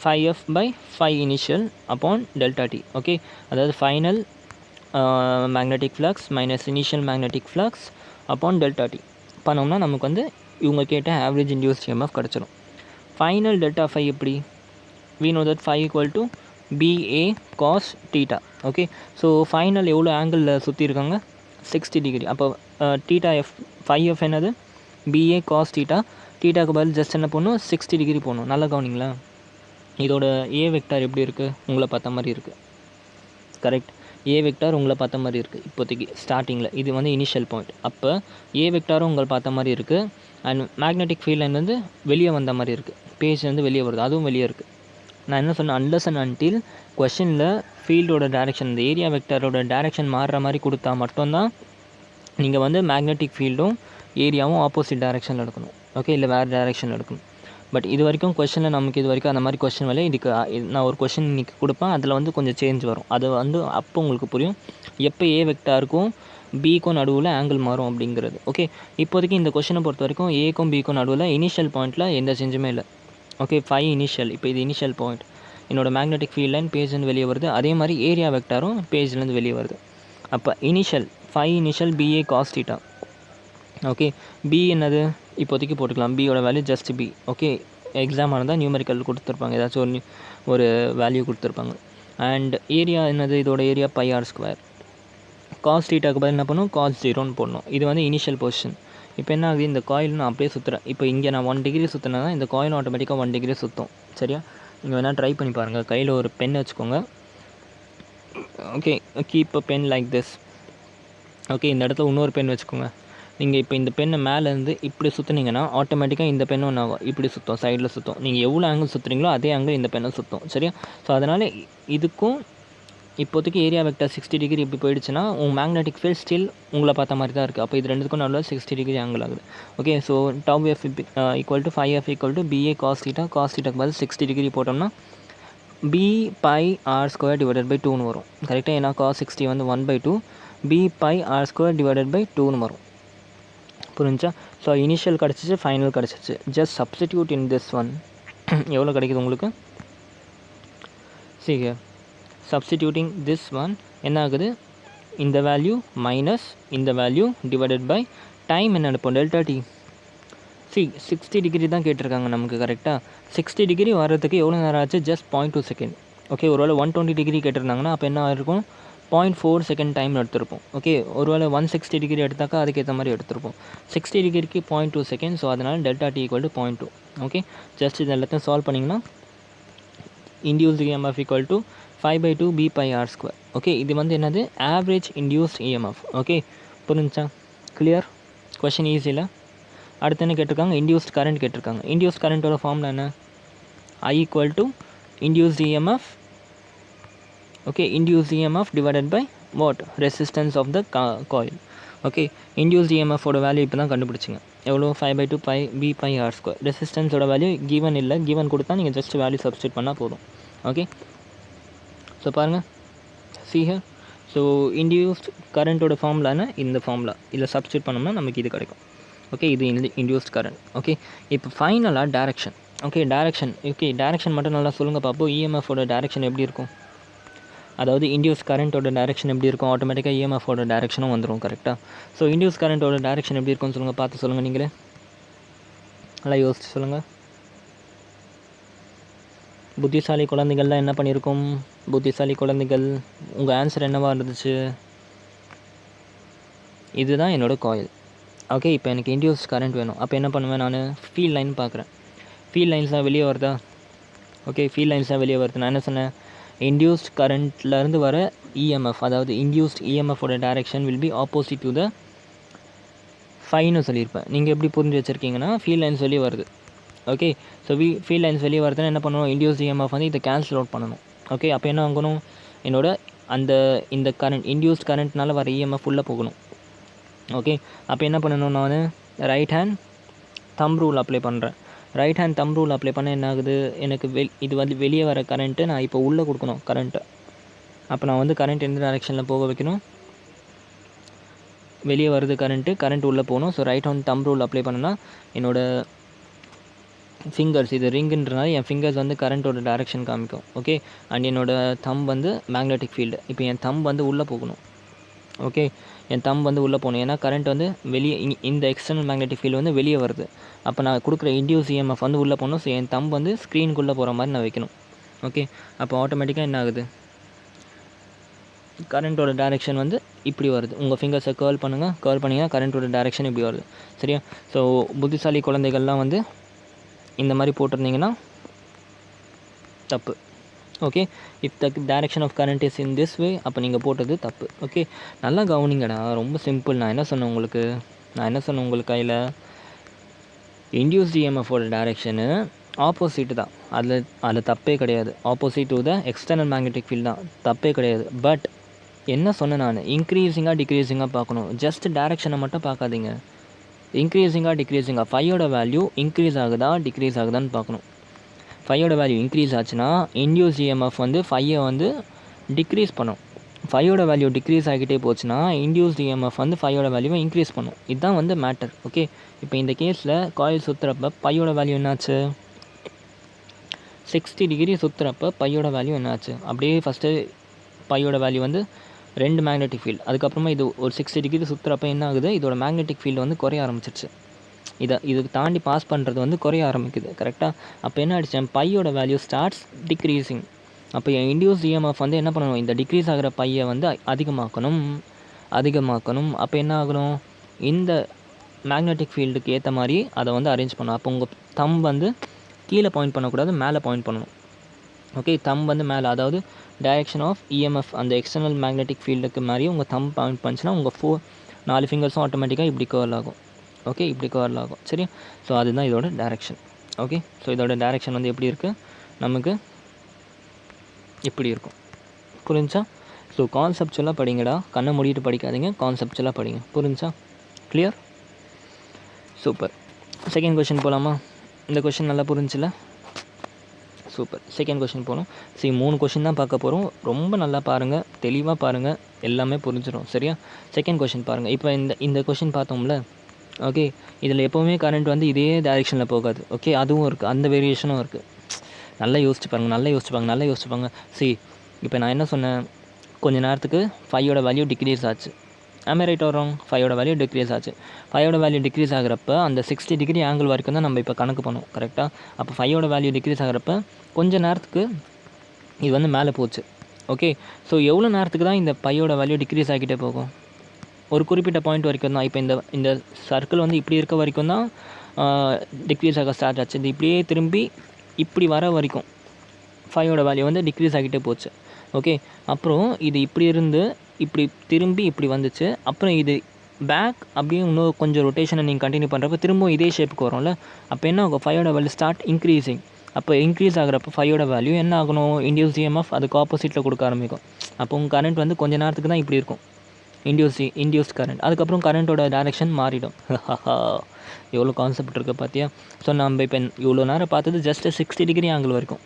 5f/5 initial upon Δt. Okay, அதாவது final magnetic flux minus initial magnetic flux upon Δt பண்ணோம்னா நமக்கு வந்து இவங்க கேட்ட ஆவரேஜ் இன்டியூஸ்ட் இஎம்எஃப் கிடச்சிடும். ஃபைனல் டெல்டா 5 எப்படி, we know that 5 equal to BA cos theta. Okay, so final எவ்வளோ ஆங்கிளில் சுற்றிருக்காங்க, 60 டிகிரி. அப்போ தீட்டா எஃப் 5f என்னது, BA cos theta. தீட்டாக்கு பதில் ஜஸ்ட் என்ன பண்ணணும், 60 டிகிரி போகணும். நல்லா கவனிங்களா? இதோட ஏ வெக்டார் எப்படி இருக்குது, உங்களை பார்த்த மாதிரி இருக்குது. கரெக்ட்? ஏ வெக்டார் உங்களை பார்த்த மாதிரி இருக்குது இப்போதைக்கு ஸ்டார்டிங்கில். இது வந்து இனிஷியல் பாயிண்ட். அப்போ ஏ வெக்டாரும் உங்களை பார்த்த மாதிரி இருக்குது. அண்ட் மேக்னெட்டிக் ஃபீல்ட்லேருந்து வெளியே வந்த மாதிரி இருக்குது. பேஜ்லேருந்து வெளியே வருது, அதுவும் வெளியே இருக்குது. நான் என்ன சொன்னேன், அன்லஸ் அண்ட் அன்டில் கொஷனில் ஃபீல்டோட டேரெக்ஷன், இந்த ஏரியா வெக்டரோட டேரெக்ஷன் மாறுற மாதிரி கொடுத்தா மட்டும்தான் நீங்கள் வந்து மேக்னெட்டிக் ஃபீல்டும் ஏரியாவும் ஆப்போசிட் டேரெக்ஷனில் எடுக்கணும். ஓகே, இல்லை வேறு டேரெக்ஷனில் எடுக்கணும். பட் இது வரைக்கும் கொஷனில் நமக்கு இது வரைக்கும் அந்த மாதிரி கொஷின் வரல. இதுக்கு நான் ஒரு கொஷின் இன்றைக்கி கொடுப்பேன், அதில் வந்து கொஞ்சம் சேஞ்ச் வரும். அது வந்து அப்போ உங்களுக்கு புரியும் எப்போ ஏ வெக்டாருக்கும் பிக்கும் நடுவில் ஆங்கிள் மாறும் அப்படிங்கிறது. ஓகே, இப்போதைக்கு இந்த கொஷினை பொறுத்த வரைக்கும் ஏக்கும் பிக்கும் நடுவில் இனிஷியல் பாயிண்ட்டில் எந்த சேஞ்சுமே இல்லை. Okay, 5 initial. இப்போ இது இனிஷியல் பாயிண்ட். என்னோடய மேக்னெட்டிக் ஃபீல்ட் லைன் பேஜ்லேருந்து வெளியே வருது. அதே மாதிரி ஏரியா வெக்டாரும் பேஜ்லேருந்து வெளியே வருது. அப்போ initial 5 initial BA cos theta. Okay, B என்னது இப்போதைக்கு போட்டுக்கலாம். பியோட value just B. Okay, exam இருந்தால் நியூமெரிக்கல் கொடுத்துருப்பாங்க, ஏதாச்சும் ஒரு வேல்யூ கொடுத்துருப்பாங்க. அண்ட் ஏரியா என்னது, இதோட ஏரியா πr². cos thetaக்கு பதில் என்ன பண்ணணும், cos 0ன்னு போடணும். இது வந்து இனிஷியல் பொசிஷன். இப்போ என்ன ஆகுது, இந்த காயில் நான் அப்படியே சுற்றுறேன். இப்போ இங்கே நான் 1 டிகிரி சுற்றினா தான் இந்த காயில் ஆட்டோமேட்டிக்காக 1 டிகிரி சுற்றும். சரியா? நீங்கள் வேணால் ட்ரை பண்ணி பாருங்கள். கையில் ஒரு பென் வச்சுக்கோங்க. Okay, keep a pen like this. Okay, இந்த இடத்துல இன்னொரு பென் வச்சுக்கோங்க. நீங்கள் இப்போ இந்த பெண்ணை மேலேருந்து இப்படி சுற்றுனீங்கன்னா ஆட்டோமேட்டிக்காக இந்த பெண்ணும் ஒன்று ஆகும், இப்படி சுற்றும், சைடில் சுற்றும். நீங்கள் எவ்வளோ ஆங்கிள் சுற்றுறீங்களோ அதே ஆங்கிள் இந்த பெண்ணை சுற்றும். சரியா? ஸோ அதனால் இதுக்கும் இப்போதைக்கு ஏரியா வெக்டர் 60 டிகிரி இப்படி போயிடுச்சுன்னா உங்கள் மேக்னெட்டிக் ஃபீல்ட் ஸ்டில் உங்களை பார்த்த மாதிரி தான் இருக்குது. அப்போ இது ரெண்டுக்கும் நடுவில் 60 டிகிரி ஆங்கிள் ஆகுது. Okay, so τf equal to 5f equal to BA cos theta. cos thetaக்கு பதில் 60 டிகிரி போட்டோம்னா B/r² டிவைடட் பை 2ன்னு வரும். கரெக்டாக? ஏன்னா cos 60 வந்து 1/2, B/r² டிவைடட் பை 2ன்னு வரும். புரிஞ்சா? ஸோ இனிஷியல் கிடச்சிச்சு, ஃபைனல் கிடச்சிச்சு. Just substitute in this one. எவ்வளோ கிடைக்குது உங்களுக்கு? சரி, சப்ஸ்டிடியூட்டிங் திஸ் ஒன் என்ன ஆகுது, இந்த வேல்யூ மைனஸ் இந்த வேல்யூ டிவைடட் பை டைம் என்ன எடுப்போம், Δt. 60 டிகிரி தான் கேட்டிருக்காங்க நமக்கு. கரெக்டாக 60 டிகிரி வர்றதுக்கு எவ்வளோ நேரம் ஆச்சு, ஜஸ்ட் 0.2 செகண்ட். ஓகே, ஒருவேளை 120 டிகிரி கேட்டிருந்தாங்கன்னா அப்போ என்ன ஆயிருக்கும், 0.4 செகண்ட் டைம் எடுத்திருப்போம். ஓகே, ஒருவேளை 160 டிகிரி எடுத்தாக்கா அதுக்கேற்ற மாதிரி எடுத்திருப்போம். 60 டிகிரிக்கு 0.2 செகண்ட். ஸோ அதனால் delta D equal to 0.2. Okay, just இது எல்லாத்தையும் சால்வ் பண்ணிங்கன்னா induced EMF equal to 5/2 b/r². Okay, இது வந்து என்னது, ஆவரேஜ் இண்டியூஸ்ட் இஎம்எஃப். ஓகே, புரிஞ்சா? கிளியர்? கொஷின் ஈஸியில். அடுத்து என்ன கேட்டிருக்காங்க, இண்டியூஸ்ட் கரண்ட் கேட்டிருக்காங்க. இண்டியூஸ்ட் கரண்ட்டோட ஃபார்முலா என்ன, I equal to induced EMF. Okay, induced EMF divided by what, resistance of the coil. Okay, induced EMF ஓட வேல்யூ இப்போ தான் கண்டுபிடிச்சிங்க. எவ்வளோ, 5/2 b/r². ரெசிஸ்டன்ஸோட வேல்யூ கிவன் இல்லை, கிவன் கொடுத்தா நீங்கள் ஜஸ்ட் வேல்யூ சப்ஸ்டியூட் பண்ணால் போதும். ஓகே, ஸோ பாருங்கள், see here. ஸோ இண்டியூஸ்ட் கரண்ட்டோட ஃபார்முலான்னு இந்த ஃபார்முலா இதில் சப்ஸ்டியூட் பண்ணோம்னா நமக்கு இது கிடைக்கும். ஓகே, இது இண்டியூஸ்ட் கரண்ட். ஓகே, இப்போ ஃபைனலாக direction. Okay, direction. Okay, direction மட்டும் நல்லா சொல்லுங்கள் பார்ப்போம். இஎம்எஃபோட டேரெக்ஷன் எப்படி இருக்கும், அதாவது இண்டியூஸ் கரண்ட்டோட டேரெக்ஷன் எப்படி இருக்கும், ஆட்டோமேட்டிக்காக இஎம்எஃபோட டேரெக்ஷனும் வந்துடும். கரெக்டாக? ஸோ இண்டியூஸ் கரண்ட்டோட டேரெக்ஷன் எப்படி இருக்கும்னு சொல்லுங்கள், பார்த்து சொல்லுங்கள். நீங்களே நல்லா யோசிச்சு சொல்லுங்கள். புத்திசாலி குழந்தைகள்லாம் என்ன பண்ணியிருக்கோம், புத்திசாலி குழந்தைகள் உங்கள் ஆன்சர் என்னவாக இருந்துச்சு, இதுதான் என்னோடய காயில். ஓகே, இப்போ எனக்கு இண்டியூஸ் கரண்ட் வேணும். அப்போ என்ன பண்ணுவேன், நான் ஃபீல்ட் லைன் பார்க்குறேன். ஃபீல்ட் லைன்ஸ்லாம் வெளியே வருதா? ஓகே, ஃபீல்ட் லைன்ஸ்லாம் வெளியே வருது. நான் என்ன சொன்னேன், இண்டியூஸ்ட் கரண்ட்லேருந்து வர இஎம்எஃப், அதாவது இண்டியூஸ்ட் இஎம்எஃபோட direction will be opposite to the ஃபைன்னு சொல்லியிருப்பேன். நீங்கள் எப்படி புரிஞ்சு வச்சுருக்கீங்கன்னா, ஃபீல்ட் லைன்ஸ் வெளியே வருது. ஓகே, ஸோ ஃபீல்ட் லைன்ஸ் வெளியே வருதுன்னா என்ன பண்ணணும், இண்டியூஸ்ட் இஎம்எஃப் வந்து இதை கேன்சல் அவுட் பண்ணணும். ஓகே, அப்போ என்ன ஆகணும், இந்த கரண்ட் இண்டியூஸ்ட் கரண்ட்னால வர இஎம்எஃப் உள்ளே போகணும். ஓகே, அப்போ என்ன பண்ணணும், நான் right hand thumb rule apply பண்ணுறேன். Right hand thumb rule apply பண்ண என்ன ஆகுது, எனக்கு இது வந்து வெளியே வர கரண்ட்டு நான் இப்போ உள்ளே கொடுக்கணும் கரண்ட்டை. அப்போ நான் வந்து கரண்ட் எந்த டைரெக்ஷனில் போக வைக்கணும், வெளியே வருது கரண்ட் உள்ளே போகணும். So right hand thumb rule apply பண்ணனா என்னோடய ஃபிங்கர்ஸ், இது ரிங்குன்றனால என் ஃபிங்கர்ஸ் வந்து கரண்ட்டோட டைரெக்ஷன் காமிக்கும். ஓகே, அண்ட் என்னோடய தம்ப் வந்து மேக்னெட்டிக் ஃபீல்டு. இப்போ என் தம்ப் வந்து உள்ளே போகணும். ஓகே, என் தம்ப் வந்து உள்ளே போகணும், ஏன்னா கரண்ட் வந்து வெளியே இந்த எக்ஸ்டர்னல் மேக்னெட்டிக் ஃபீல்டு வந்து வெளியே வருது. அப்போ நான் கொடுக்குற இண்டியூஸ் இஎம்எஃப் வந்து உள்ளே போகணும். ஸோ என் தம்ப் வந்து ஸ்க்ரீனுக்குள்ளே போகிற மாதிரி நான் வைக்கணும். ஓகே, அப்போ ஆட்டோமேட்டிக்காக என்ன ஆகுது, கரண்ட்டோட டைரெக்ஷன் வந்து இப்படி வருது. உங்கள் ஃபிங்கர்ஸை கேர்ள் பண்ணுங்கள், கேர்ள் பண்ணிங்கன்னா கரண்ட்டோட டைரெக்ஷன் இப்படி வருது. சரியா? ஸோ புத்திசாலி குழந்தைகள்லாம் வந்து இந்த மாதிரி போட்டிருந்தீங்கன்னா தப்பு. Okay, if the direction of current is in this way, அப்போ நீங்கள் போட்டது தப்பு. ஓகே, நல்லா கவனிங்கடா, ரொம்ப சிம்பிள். நான் என்ன சொன்னேன் உங்களுக்கு கையில், இண்டியூஸ்ட் இஎம்எஃபோட டைரெக்ஷனு ஆப்போசிட் தான். அதில் தப்பே கிடையாது. Opposite to the external magnetic field தான், தப்பே கிடையாது. பட் என்ன சொன்னேன் நான், இன்க்ரீஸிங்காக டிக்ரீஸிங்காக பார்க்கணும். ஜஸ்ட் டைரெக்ஷனை மட்டும் பார்க்காதீங்க. இன்க்ரீஸிங்காக டிக்ரீஸிங்காக, ஃபையோட வேல்யூ இன்க்ரீஸ் ஆகுதா டிக்ரீஸ் ஆகுதான்னு பார்க்கணும். ஃபையோட வேல்யூ இன்க்ரீஸ் ஆச்சுன்னா இண்டியூஸ் இஎம்எஃப் வந்து ஃபையை வந்து டிக்ரீஸ் பண்ணும். ஃபையோட வேல்யூ டிக்ரீஸ் ஆகிட்டே போச்சுன்னா இண்டியூஸ்ட் இஎம்எஃப் வந்து ஃபையோட வேல்யூவை இன்க்ரீஸ் பண்ணும். இதுதான் வந்து மேட்டர். ஓகே, இப்போ இந்த கேஸில் காயில் சுற்றுறப்ப பையோட வேல்யூ என்னாச்சு, 60 டிகிரி சுற்றுறப்ப பையோட வேல்யூ என்னாச்சு, அப்படியே ஃபஸ்ட்டு பையோட வேல்யூ வந்து 2 மேக்னெட்டிக் ஃபீல்டு. அதுக்கப்புறமா இது ஒரு 60 டிகிரி சுற்றுறப்ப என்ன ஆகுது, இதோட மேக்னெட்டிக் ஃபீல்டு வந்து குறைய ஆரம்பிச்சிருச்சு. இதுக்கு தாண்டி பாஸ் பண்ணுறது வந்து குறைய ஆரம்பிக்குது. கரெக்டாக? அப்போ என்ன ஆகிடுச்சு, பையோட வேல்யூ ஸ்டார்ட்ஸ் டிக்ரீஸிங். அப்போ என் இண்டியூஸ் இஎம்எஃப் வந்து என்ன பண்ணணும், இந்த டிக்ரீஸ் ஆகிற பையை வந்து அதிகமாக்கணும். அப்போ என்ன ஆகணும், இந்த மேக்னெட்டிக் ஃபீல்டுக்கு ஏற்ற மாதிரி அதை வந்து அரேஞ்ச் பண்ணணும். அப்போ உங்கள் தம்ப் வந்து கீழே பாயிண்ட் பண்ணக்கூடாது, மேலே பாயிண்ட் பண்ணணும். ஓகே, தம்ப் வந்து மேலே, அதாவது டைரெக்ஷன் ஆஃப் இஎம்எஃப் அந்த எக்ஸ்டர்னல் மேக்னெட்டிக் ஃபீல்டுக்கு மாதிரி உங்கள் தம்ப் பாயிண்ட் பண்ணிச்சுன்னா உங்கள் 4 ஃபிங்கர்ஸும் ஆட்டோமேட்டிக்காக இப்படி கர்ல் ஆகும். ஓகே, இப்படி கர்ல் ஆகும். சரியா? ஸோ அதுதான் இதோட டைரெக்ஷன். ஓகே, ஸோ இதோட டைரெக்ஷன் வந்து எப்படி இருக்குது, நமக்கு இப்படி இருக்கும். புரிஞ்சா? ஸோ கான்செப்சுவலாக படிங்கடா, கண்ணை மூடிட்டு படிக்காதீங்க, கான்செப்சுவலாக படிங்க. புரிஞ்சா? கிளியர்? சூப்பர். செகண்ட் கொஷின் போகலாமா? இந்த கொஷின் நல்லா புரிஞ்சில்ல? சூப்பர். செகண்ட் கொஷின் போகணும். சரி, 3 கொஷின் தான் பார்க்க போகிறோம். ரொம்ப நல்லா பாருங்கள், தெளிவாக பாருங்கள், எல்லாமே புரிஞ்சிடும். சரியா? செகண்ட் கொஷின் பாருங்கள். இப்போ இந்த கொஷின் பார்த்தோம்ல, ஓகே, இதில் எப்போவுமே கரண்ட் வந்து இதே டைரெக்ஷனில் போகாது. ஓகே, அதுவும் இருக்குது, அந்த வேரியேஷனும் இருக்குது. நல்லா யோசிச்சு பாருங்க. சரி, இப்போ நான் என்ன சொன்னேன், கொஞ்ச நேரத்துக்கு ஃபையோட வேல்யூ டிக்ரீஸ் ஆச்சு. ஆமே ரைட் வரோம், ஃபையோட வேல்யூ டிக்ரீஸ் ஆச்சு. ஃபையோட வேல்யூ டிக்ரீஸ் ஆகிறப்ப அந்த 60 டிகிரி ஆங்கிள் வரைக்கும் தான் நம்ம இப்போ கணக்கு பண்ணோம். கரெக்டாக? அப்போ ஃபையோட வேல்யூ டிக்ரீஸ் ஆகிறப்ப கொஞ்ச நேரத்துக்கு இது வந்து மேலே போச்சு. ஓகே. ஸோ எவ்வளோ நேரத்துக்கு தான் இந்த பையோட வேல்யூ டிக்ரீஸ் ஆகிட்டே போகும்? ஒரு குறிப்பிட்ட பாயிண்ட் வரைக்கும் தான். இப்போ இந்த சர்க்கிள் வந்து இப்படி இருக்க வரைக்கும் தான் டிக்ரீஸ் ஆக ஸ்டார்ட் ஆச்சு. இது இப்படியே திரும்பி இப்படி வர வரைக்கும் ஃபையோட வேல்யூ வந்து டிக்ரீஸ் ஆகிட்டே போச்சு. ஓகே. அப்புறம் இது இப்படி இருந்து இப்படி திரும்பி இப்படி வந்துச்சு. அப்புறம் இது பேக் அப்படியே இன்னும் கொஞ்சம் ரொட்டேஷனை நீங்கள் கண்டினியூ பண்ணுறப்ப திரும்பவும் இதே ஷேப்புக்கு வரும்ல. அப்போ என்ன ஆகும்? ஃபையோட வேல்யூ ஸ்டார்ட் இன்க்ரீஸிங். அப்போ இன்க்ரீஸ் ஆகிறப்ப ஃபையோட வேல்யூ என்ன ஆகணும்? இண்டியூஸ் இஎம்எஃப் அதுக்கு ஆப்போசிட்டில் கொடுக்க ஆரம்பிக்கும். அப்போ உங்கள் கரண்ட் வந்து கொஞ்சம் நேரத்துக்கு தான் இப்படி இருக்கும், இண்டியூஸ்ட் கரண்ட். அதுக்கப்புறம் கரண்ட்டோட டைரெக்ஷன் மாறிடும். எவ்வளோ கான்செப்ட் இருக்குது பார்த்தியா? ஸோ நம்ம இப்போ இவ்வளோ நேரம் பார்த்தது ஜஸ்ட் 60 டிகிரி ஆங்கிள் வரைக்கும்.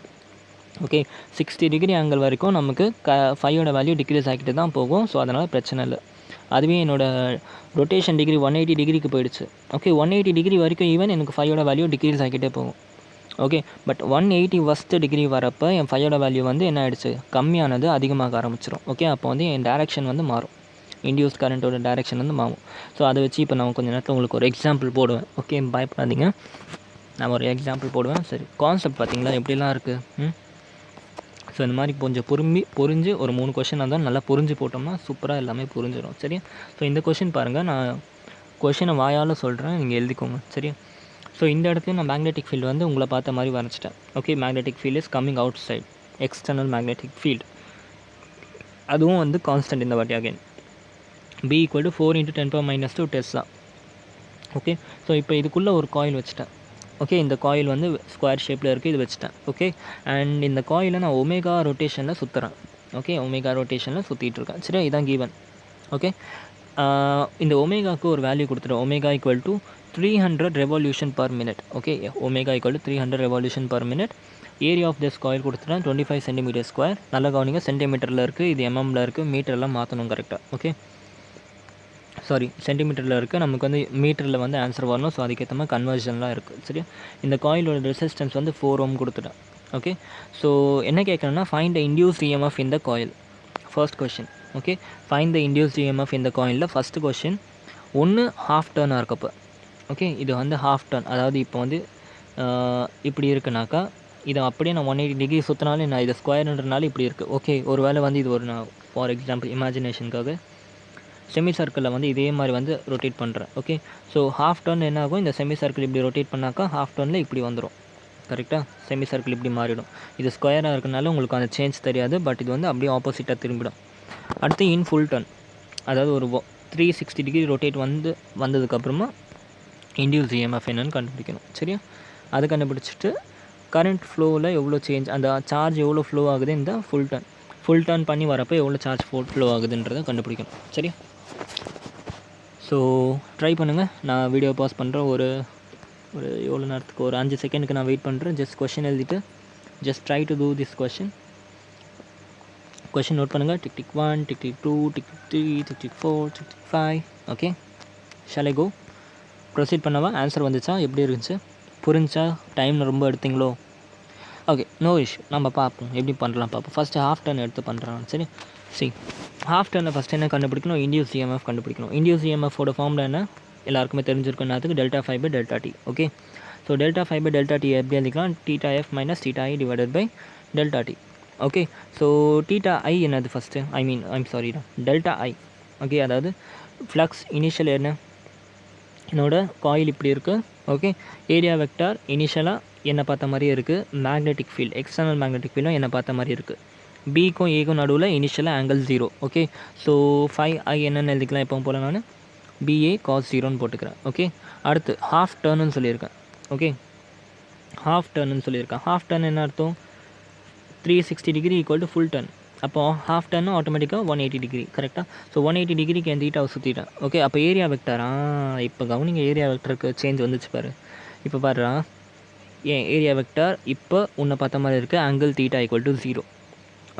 ஓகே. 60 டிகிரி ஆங்கிள் வரைக்கும் நமக்கு ஃபையோட வேல்யூ டிக்ரீஸ் ஆகிட்டு தான் போகும். ஸோ அதனால் பிரச்சனை இல்லை. அதுவே என்னோடய ரொட்டேஷன் டிகிரி 180 டிகிரிக்கு போயிடுச்சு. ஓகே. 180 டிகிரி வரைக்கும் ஈவன் எனக்கு ஃபையோட வேல்யூ டிக்ரீஸ் ஆகிட்டே போகும். ஓகே. பட் 180 ஃபஸ்ட்டு டிகிரி வரப்போ என் ஃபையோட வேல்யூ வந்து என்ன ஆகிடுச்சு? கம்மியானது அதிகமாக ஆரம்பிச்சிடும். ஓகே. அப்போ வந்து என் டேரெக்ஷன் வந்து மாறும். இண்டியூஸ் கரண்ட்டோட டேரெக்ஷன் வந்து மாறும். ஸோ அதை வச்சு இப்போ நான் கொஞ்சம் நேரத்தில் உங்களுக்கு ஒரு எக்ஸாம்பிள் போடுவேன். ஓகே. பயப்படாதீங்க, நான் ஒரு எக்ஸாம்பிள் போடுவேன். சரி, கான்செப்ட் பார்த்தீங்களா எப்படிலாம் இருக்குது? ஸோ இந்த மாதிரி கொஞ்சம் புரிஞ்சு ஒரு 3 கொஷின் இருந்தாலும் நல்லா புரிஞ்சு போட்டோம்னா சூப்பராக எல்லாமே புரிஞ்சிடும். சரியா? ஸோ இந்த கொஷின் பாருங்கள், நான் கொஷினை வாயால் சொல்கிறேன், நீங்கள் எழுதிக்கோங்க. சரியா? ஸோ இந்த இடத்துல நான் மேக்னெட்டிக் ஃபீல்டு வந்து உங்களை பார்த்த மாதிரி வரைச்சிட்டேன். Okay. Magnetic field is coming outside, external magnetic field. அதுவும் வந்து கான்ஸ்டன்ட் இந்த வாட்டி again. B = 4 × 10⁻² tesla. Okay. So இப்போ இதுக்குள்ளே ஒரு காயில் வச்சுட்டேன். ஓகே. இந்த காயில் வந்து ஸ்கொயர் ஷேப்பில் இருக்குது, இது வச்சுட்டேன். ஓகே. அண்ட் இந்த காயிலை நான் ஒமேகா ரொட்டேஷனில் சுற்றுறேன். ஓகே. ஒமேகா ரொட்டேஷனில் சுற்றிட்டுருக்கேன். சரியா? இதான் கிவன். ஓகே. இந்த ஒமேகாவுக்கு ஒரு வேல்யூ கொடுத்துட்டேன். Omega = 300 revolution per minute. Okay. Omega = 300 revolution per minute. Area of this coil கொடுத்துட்டேன் 25 cm². நல்லா கவனிங்க, சென்டிமீட்டரில் இருக்குது, இது எம்எம்மில் இருக்குது, மீட்டரெலாம் மாற்றணும் கரெக்டாக. ஓகே. சாரி, சென்டிமீட்டரில் இருக்குது, நமக்கு வந்து மீட்டரில் வந்து ஆன்சர் வரணும். ஸோ அதுக்கேற்ற மாதிரி கன்வர்ஷன்லாம் இருக்குது. சரியா? இந்த காயிலோட ரெசிஸ்டன்ஸ் வந்து 4 ohm கொடுத்துட்டேன். ஓகே. ஸோ என்ன கேட்குறேன்னா, find the induced EMF in the coil. First question. Okay. Find the induced EMF இந்த காயிலில் ஃபஸ்ட்டு கொஷின் ஒன்று ஹாஃப் டர்னாக இருக்கப்போ. ஓகே. இது வந்து ஹாஃப் டர்ன், அதாவது இப்போ வந்து இப்படி இருக்குனாக்கா இதை அப்படியே நான் 180 டிகிரி சுற்றினாலும் நான் இதை ஸ்கொயர்ன்றனால இப்படி இருக்குது. ஓகே. ஒரு வேளை வந்து இது ஒரு நான் ஃபார் எக்ஸாம்பிள் இமேஜினேஷனுக்காக செமி சர்க்கிளில் வந்து இதே மாதிரி வந்து ரொட்டேட் பண்ணுறேன். ஓகே. ஸோ ஹாஃப் டர்ன் என்ன ஆகும்? இந்த செமி சர்க்கிள் இப்படி ரொட்டேட் பண்ணாக்கா ஹாஃப் டர்னில் இப்படி வந்துடும். கரெக்டாக? செமி சர்க்கிள் இப்படி மாறிடும். இது ஸ்கொயராக இருக்கனால உங்களுக்கு அந்த சேஞ்ச் தெரியாது. பட் இது வந்து அப்படியே ஆப்போசிட்டாக திரும்பிடும். அடுத்து இன் ஃபுல் டர்ன், அதாவது ஒரு 360 டிகிரி ரொட்டேட் வந்ததுக்கப்புறமா இண்டியூஸ் இஎம்எஃப் என்னன்னு கண்டுபிடிக்கணும். சரியா? அதை கண்டுபிடிச்சிட்டு கரண்ட் ஃப்ளோவில் எவ்வளோ சேஞ்ச், அந்த சார்ஜ் எவ்வளோ ஃப்ளோ ஆகுது இந்த ஃபுல் டர்ன் பண்ணி வரப்போ எவ்வளோ சார்ஜ் ஃப்ளோ ஆகுதுன்றதை கண்டுபிடிக்கணும். சரியா? ஸோ ட்ரை பண்ணுங்கள். நான் வீடியோ பாஸ் பண்ணுறேன். ஒரு எவ்வளோ நேரத்துக்கு, ஒரு 5 செகண்டுக்கு நான் வெயிட் பண்ணுறேன். ஜஸ்ட் கொஷின் எழுதிட்டு just try to do this question note பண்ணுங்கள். Tick tick 1, tick tick 2, tick tick 3, tick tick 4, tick tick 5. Okay. Shall I go? Proceed பண்ணவா? ஆன்சர் வந்துச்சா? எப்படி இருந்துச்சு? புரிஞ்சா? டைம் ரொம்ப எடுத்தீங்களோ? Okay, no issue. நம்ம பார்ப்போம் எப்படி பண்ணலாம் பார்ப்போம். ஃபஸ்ட்டு ஹாஃப் டர்ன் எடுத்து பண்ணுறேன். சரி, ஹாஃப் டர்னில் ஃபஸ்ட்டு என்ன கண்டுபிடிக்கணும்? இண்டியூஸ் இஎம்எஃப் கண்டுபிடிக்கணும். இண்டியூஸ் இஎம்எஃபோட ஃபார்முலா என்ன? எல்லாருக்குமே தெரிஞ்சிருக்குன்றதுக்கு ∆φ/∆t. ஓகே. ஸோ ∆φ/∆t எப்படி எழுதிக்கலாம்? θf - θi / ∆t. Okay. So θi என்னது ஃபஸ்ட்டு? ∆i. ஓகே. அதாவது ஃப்ளக்ஸ் இனிஷியல் என்ன? என்னோட காயில் இப்படி இருக்குது. ஓகே. ஏரியா வெக்டார் இனிஷியலாக என்னை பார்த்த மாதிரியே இருக்குது. மேக்னெட்டிக் ஃபீல்டு, எக்ஸ்டர்னல் மேக்னெட்டிக் ஃபீல்டும் என்னை பார்த்த மாதிரி இருக்குது. பிக்கும் ஏக்கும் நடுவில் இனிஷியலாக ஆங்கிள் 0. ஓகே. ஸோ 5i என்னென்னு எழுதிக்கலாம் எப்போ போல் நான் BA cos 0ன்னு போட்டுக்கிறேன். ஓகே. அடுத்து ஹாஃப் டர்னுன்னு சொல்லியிருக்கேன். ஓகே. ஹாஃப் டர்ன் என்ன அர்த்தம்? 360 டிகிரி = ஃபுல் டர்ன். அப்போது ஹாஃப் டர்னு ஆட்டோமேட்டிக்காக 180 டிகிரி. கரெக்டாக? ஸோ 180 டிகிரிக்கு என் தீட்டாவை சுற்றிட்டேன். ஓகே. அப்போ ஏரியா வெக்டாரா? இப்போ கவனிங்க, ஏரியா வெக்டருக்கு சேஞ்ச் வந்துச்சு பாரு. இப்போ பாருறா, ஏன் ஏரியா வெக்டார் இப்போ உன்னை பார்த்த மாதிரி இருக்குது. ஆங்கிள் θ = 0.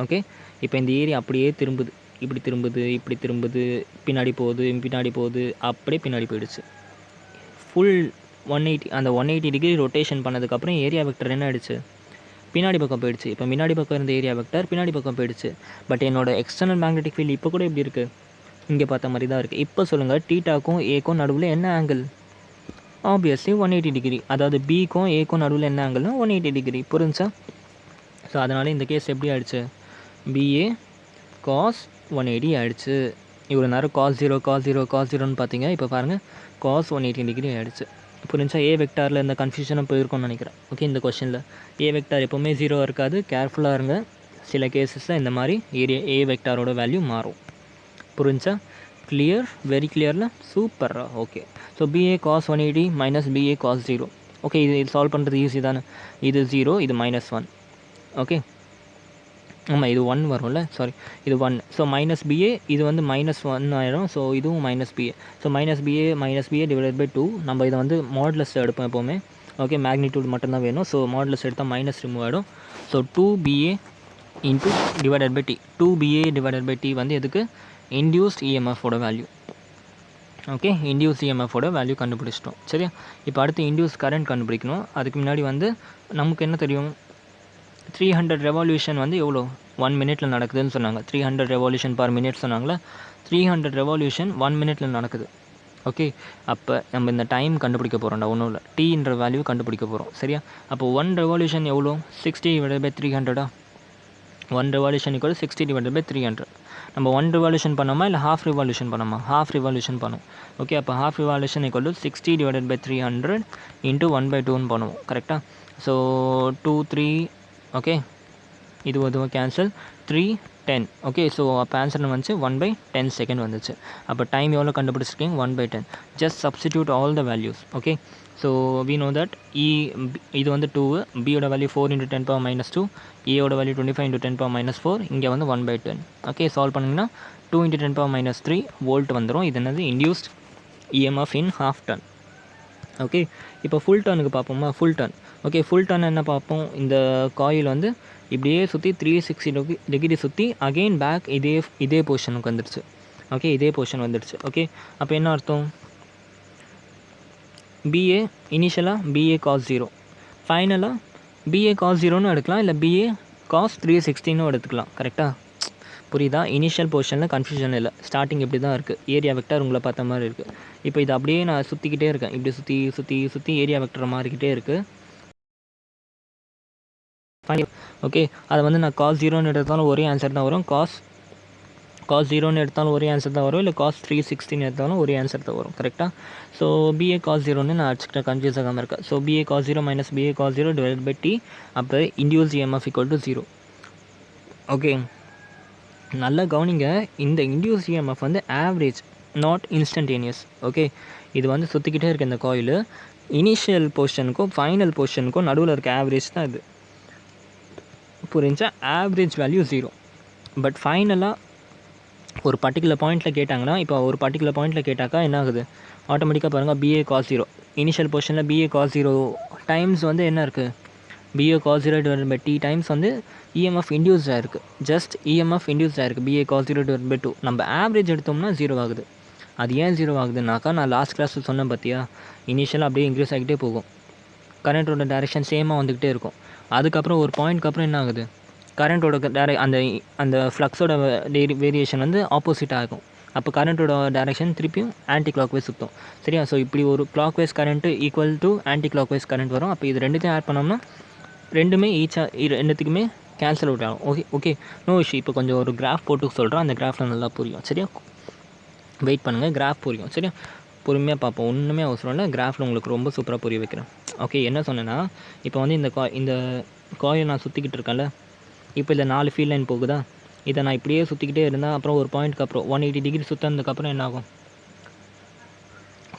ஓகே. இப்போ இந்த ஏரியா அப்படியே திரும்புது, இப்படி திரும்புது, பின்னாடி போகுது, அப்படியே பின்னாடி போயிடுச்சு. ஃபுல் 180, அந்த 180 டிகிரி ரொட்டேஷன் பண்ணதுக்கப்புறம் ஏரியா வெக்டர் என்ன ஆகிடுச்சு? பின்னாடி பக்கம் போயிடுச்சு. இப்போ முன்னாடி பக்கம் இருந்த ஏரியா வெக்டர் பின்னாடி பக்கம் போயிடுச்சு. பட் என்னோடய எக்ஸ்டர்னல் மேக்னெட்டிக் ஃபீல்டு இப்போ கூட எப்படி இருக்குது? இங்கே பார்த்த மாதிரி தான் இருக்குது. இப்போ சொல்லுங்கள், θக்கும் ஏக்கும் நடுவில் என்ன ஆங்கிள்? Obviously 180 degree. அதாவது பிக்கும் ஏக்கும் நடுவில் என்ன ஆங்கிள்னா 180 டிகிரி. புரிஞ்சா? ஸோ அதனால் இந்த கேஸ் எப்படி ஆகிடுச்சு? BA காஸ் 180 ஆகிடுச்சு. இவ்வளோ நேரம் காஸ் 0ன்னு பார்த்தீங்க. இப்போ பாருங்கள் காஸ் 180 டிகிரி ஆகிடுச்சு. புரிஞ்சா? ஏ வெக்டாரில் இந்த கன்ஃபியூஷனாக போயிருக்கோன்னு நினைக்கிறேன். ஓகே, இந்த கொஷனில் ஏ வெக்டார் எப்போவுமே 0 இருக்காது. கேர்ஃபுல்லாக இருங்க. சில கேசஸில் இந்த மாதிரி ஏ வெக்டாரோட வேல்யூ மாறும். புரிஞ்சா? கிளியர்? வெரி கிளியரில்? சூப்பரா. Okay, so BA cos 180 minus BA cos 0. Okay, இது சால்வ் பண்ணுறது ஈஸி தானே. இது 0, இது -1. ஓகே, ஆமாம், இது 1 வரும்ல, சாரி, இது 1. ஸோ மைனஸ் பிஏ, இது வந்து -1 ஆயிடும். ஸோ இதுவும் -BA. So -BA divided by 2. நம்ம இதை வந்து மாடுலஸ் எடுப்போம் எப்போவுமே. ஓகே, மேக்னிடியூட் மட்டும்தான் வேணும். ஸோ மாடுலஸ் எடுத்தால் மைனஸ் ரிமூவ் ஆகிடும். So 2BA into divided by T. 2BA divided by T வந்து எதுக்கு? இன்டியூஸ்ட் இஎம்எஃபோட வேல்யூ. ஓகே, இன்டியூஸ் இஎம்எஃபோட வேல்யூ கண்டுபிடிச்சிட்டோம். சரியா? இப்போ அடுத்து இன்டியூஸ் கரண்ட் கண்டுபிடிக்கணும். அதுக்கு முன்னாடி வந்து நமக்கு என்ன தெரியும்? 300 ரெவல்யூஷன் வந்து எவ்வளோ 1 மினிட்டில் நடக்குதுன்னு சொன்னாங்க. 300 ரெவல்யூஷன் பர் மினிட் சொன்னாங்களா? 300 ரெவல்யூஷன் 1 மினிட்டில் நடக்குது. ஓகே, அப்போ நம்ம இந்த டைம் கண்டுபிடிக்க போகிறோம்டா. ஒன்றும் இல்லை, டீன்ற வேல்யூ கண்டுபிடிக்க போகிறோம். சரியா? அப்போ 1 ரெவல்யூஷன் எவ்வளோ? 60 divided by 300. 1 revolution equal 60 divided by 300. நம்ம 1 ரிவால்யூஷன் பண்ணோமா இல்லை ஹாஃப் ரிவால்யூஷன் பண்ணோமா? ஹாஃப் ரிவால்யூஷன் பண்ணோம். ஓகே, அப்போ half revolution equal to 60 divided by 300 into 1/2ன்னு பண்ணுவோம். கரெக்டாக? ஸோ 2 3. ஓகே, இதுவும் கேன்சல். 3 10. ஓகே, ஸோ அப்போ ஆன்சர் வந்துச்சு 1/10 செகண்ட் வந்துச்சு. அப்போ டைம் எவ்வளோ கண்டுபிடிச்சிருக்கீங்க? 1/10. Just substitute all the values. Okay, so we know that இது வந்து 2, பியோட வேல்யூ 4 × 10⁻², ஏயோட வேல்யூ 25 × 10⁻4, இங்கே வந்து 1/10. ஓகே, சால்வ் பண்ணிங்கன்னா 2 × 10⁻³ வோல்ட் வந்துடும். இது என்னது? Induced EMF in half turn. Okay, இப்போ ஃபுல் டர்னுக்கு பார்ப்போமா? Full turn. Okay, full turn என்ன பார்ப்போம்? இந்த காயில் வந்து இப்படியே சுற்றி 360 டிகிரி சுற்றி அகெயின் பேக் இதே பொசிஷனுக்கு வந்துடுச்சு. ஓகே, இதே பொசிஷன் வந்துடுச்சு. ஓகே, அப்போ என்ன அர்த்தம்? பிஏ இனிஷியலாக பிஏ காஸ் 0, ஃபைனலாக பிஏ காஸ் 0ன்னு எடுக்கலாம், இல்லை பிஏ காஸ் 360ன்னு எடுத்துக்கலாம். கரெக்டாக? புரியுதா? இனிஷியல் பொசிஷனில் கன்ஃபியூஷன் இல்லை. ஸ்டார்டிங் இப்படி தான் இருக்குது. ஏரியா வெக்டர் உங்களை பார்த்த மாதிரி இருக்குது. இப்போ இது அப்படியே நான் சுற்றிக்கிட்டே இருக்கேன். இப்படி சுற்றி சுற்றி சுற்றி ஏரியா வெக்டர் மாறிக்கிட்டே இருக்குது. ஓகே, அதை வந்து நான் காஸ் 0ன்னு எடுத்தாலும் ஒரே ஆன்சர் தான் வரும். காஸ் 0ன்னு எடுத்தாலும் ஒரே ஆன்சர் தான் வரும். இல்லை காஸ் 360ன்னு எடுத்தாலும் ஒரே ஆன்சர் தான் வரும். கரெக்டாக? ஸோ பிஏ காஸ் 0ன்னு நான் அடிச்சுக்கிட்டேன், கன்ஃபியூஸ் ஆகாமல் இருக்கேன். So BA cos 0 minus BA cos 0 divide by T. அப்போ induce EMF equal to 0. Okay, நல்லா கவனிங்க. இந்த இன்டியூஸ் இஎம்எஃப் வந்து ஆவரேஜ், நாட் இன்ஸ்டன்டேனியஸ். ஓகே, இது வந்து சுற்றிக்கிட்டே இருக்க இந்த காயில் இனிஷியல் பொசிஷனுக்கும் ஃபைனல் பொசிஷனுக்கும் நடுவில் இருக்க ஆவரேஜ் தான் இது. புரிஞ்சா? Average value 0. பட் ஃபைனலாக ஒரு பர்டிகுலர் பாயிண்ட்டில் கேட்டாங்கன்னா, இப்போ ஒரு பர்டிகுலர் பாயிண்ட்டில் கேட்டாக்கா என்ன ஆகுது? ஆட்டோமேட்டிக்காக பாருங்கள், பிஏ காஸ் 0 இனிஷியல் பொசிஷனில் பிஏ காஸ் 0 டைம்ஸ் வந்து என்ன இருக்குது? BA cos 0 divide by T times வந்து இஎம்எஃப் இன்டியூஸ்டாக இருக்குது. ஜஸ்ட் இஎம்எஃப் இன்டியூஸ்டாக இருக்குது. BA cos 0 divide by 2. நம்ம ஆவரேஜ் எடுத்தோம்னா 0 ஆகுது. அது ஏன் 0 ஆகுதுனாக்கா, நான் லாஸ்ட் கிளாஸில் சொன்னேன் பார்த்தியா, இனிஷியலாக அப்படியே இன்க்ரீஸ் ஆகிட்டே போகும். கரண்ட்டோட டைரெக்ஷன் சேமாக வந்துக்கிட்டே இருக்கும். அதுக்கப்புறம் ஒரு பாயிண்ட்க்கு அப்புறம் என்ன ஆகுது? கரண்ட்டோட அந்த ஃப்ளக்ஸோட வேரியேஷன் வந்து ஆப்போசிட் ஆகும். அப்போ கரண்ட்டோட டைரெக்ஷன் திருப்பியும் ஆன்டி கிளாக் வைஸ் சுற்றும். சரியா? ஸோ இப்படி ஒரு clockwise current equal to anticlockwise current வரும். அப்போ இது ரெண்டுத்தையும் ஆட் பண்ணோம்னா ரெண்டுமே ரெண்டுத்துக்குமே கேன்சல் அவுட் ஆகும். Okay, no issue. இப்போ கொஞ்சம் ஒரு கிராஃப் போட்டு சொல்கிறோம், அந்த கிராஃபில் நல்லா புரியும். சரியா? வெயிட் பண்ணுங்கள், கிராஃப் புரியும். சரியா? பொறுமையாக பார்ப்போம். ஒன்றுமே அவசரம் இல்லை, கிராஃபில் உங்களுக்கு ரொம்ப சூப்பராக புரிய வைக்கிறேன். ஓகே, என்ன சொன்னேன்னா, இப்போ வந்து இந்த காயில் நான் சுற்றிக்கிட்டு இருக்கேன்ல, இப்போ இதில் 4 ஃபீல்ட் லைன் போகுதா? இதை நான் இப்படியே சுற்றிக்கிட்டே இருந்தால் அப்புறம் ஒரு பாயிண்ட்க்கு அப்புறம் 180 டிகிரி சுற்றினதுக்கப்புறம் என்ன ஆகும்?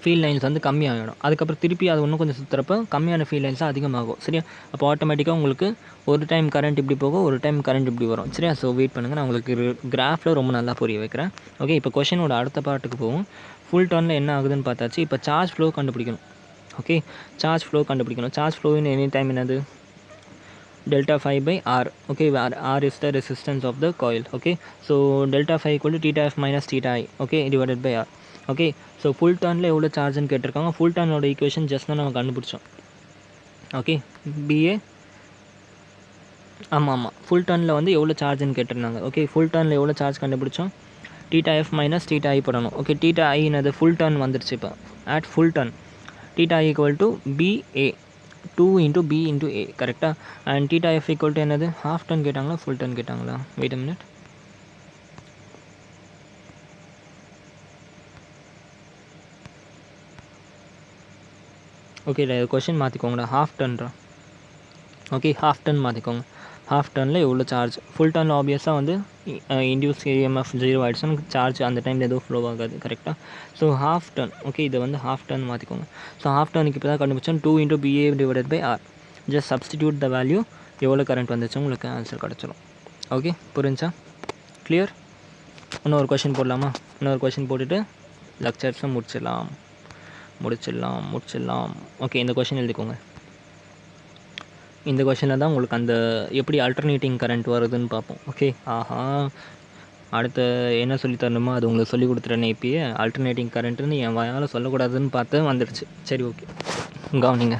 ஃபீல்ட் லைன்ஸ் வந்து கம்மியாகிடும். அதுக்கப்புறம் திருப்பி அது இன்னும் கொஞ்சம் சுற்றுறப்ப கம்மியான ஃபீல்ட் லைன்ஸாக அதிகமாகும். சரியா? அப்போ ஆட்டோமேட்டிக்காக உங்களுக்கு ஒரு டைம் கரண்ட் இப்படி போகும், ஒரு டைம் கரண்ட் இப்படி வரும். சரியா? ஸோ வெயிட் பண்ணுங்கள், நான் உங்களுக்கு கிராஃபில் ரொம்ப நல்லா புரிய வைக்கிறேன். ஓகே, இப்போ கொஷனோட அடுத்த பார்ட்டுக்கு போகும். ஃபுல் டர்னில் என்ன ஆகுதுன்னு பார்த்தாச்சு. இப்போ சார்ஜ் ஃப்ளோ கண்டுபிடிக்கணும். ஓகே, சார்ஜ் ஃப்ளோ கண்டுபிடிக்கணும். Charge flow in any time என்னது? delta phi by R. Okay, R is the resistance of the coil. Okay, so delta phi equal to theta f minus theta I. Okay, divided by R. Okay, so full turn எவ்வளோ சார்ஜ்னு கேட்டிருக்காங்க. Full டர்னோட equation just தான் நம்ம கண்டுபிடிச்சோம். Okay, BA ஆமாம் full டர்னில் வந்து எவ்வளோ சார்ஜ்னு கேட்டிருந்தாங்க. Okay, full டர்னில் எவ்வளோ சார்ஜ் கண்டுபிடிச்சோம்? theta f minus theta I போடணும். ஓகே, theta I என்னது? ஃபுல் டர்ன் வந்துருச்சு. இப்போ at full turn theta I equal to BA 2 into B into A. கரெக்டாக? And theta f equal to என்னது? ஹாஃப் டன் கேட்டாங்களா full turn கேட்டாங்களா? Wait a minute. Okay question மாற்றிக்கோங்கடா. Half டன்ரா. Okay half turn மாற்றிக்கோங்க. Half டனில் எவ்வளோ charge? Full ton ஆப்வியஸாக வந்து இன்டியூஸ் EMF 0 ஆகிடுச்சுன்னா சார்ஜ் அந்த டைமில் எதுவும் ஃப்ளோ ஆகாது. கரெக்டாக? So half turn. ஓகே இதை வந்து ஹாஃப் டன் மாற்றிக்கோங்க. ஸோ ஹாஃப் டனுக்கு இப்போ தான் கண்டுபிடிச்சோம் 2 × BA / R. Just substitute the value, எவ்வளோ கரண்ட் வந்துச்சு உங்களுக்கு ஆன்சர் கிடச்சிடும். ஓகே புரிஞ்சா? கிளியர்? இன்னொரு கொஷின் போடலாமா? இன்னொரு கொஷின் போட்டுட்டு லெக்சர்ஸை முடிச்சிடலாம். ஓகே இந்த கொஷின் எழுதிக்கோங்க. இந்த கொஷனில் தான் உங்களுக்கு அந்த எப்படி அல்டர்னேட்டிங் கரண்ட் வருதுன்னு பார்ப்போம். ஓகே அடுத்த என்ன சொல்லி தரணுமோ அது உங்களுக்கு சொல்லி கொடுத்துட்டேனே. இப்போயே அல்டர்னேட்டிங் கரண்ட்டுன்னு என் வாயால் சொல்லக்கூடாதுன்னு பார்த்து வந்துடுச்சு. சரி ஓகே கவனிங்க.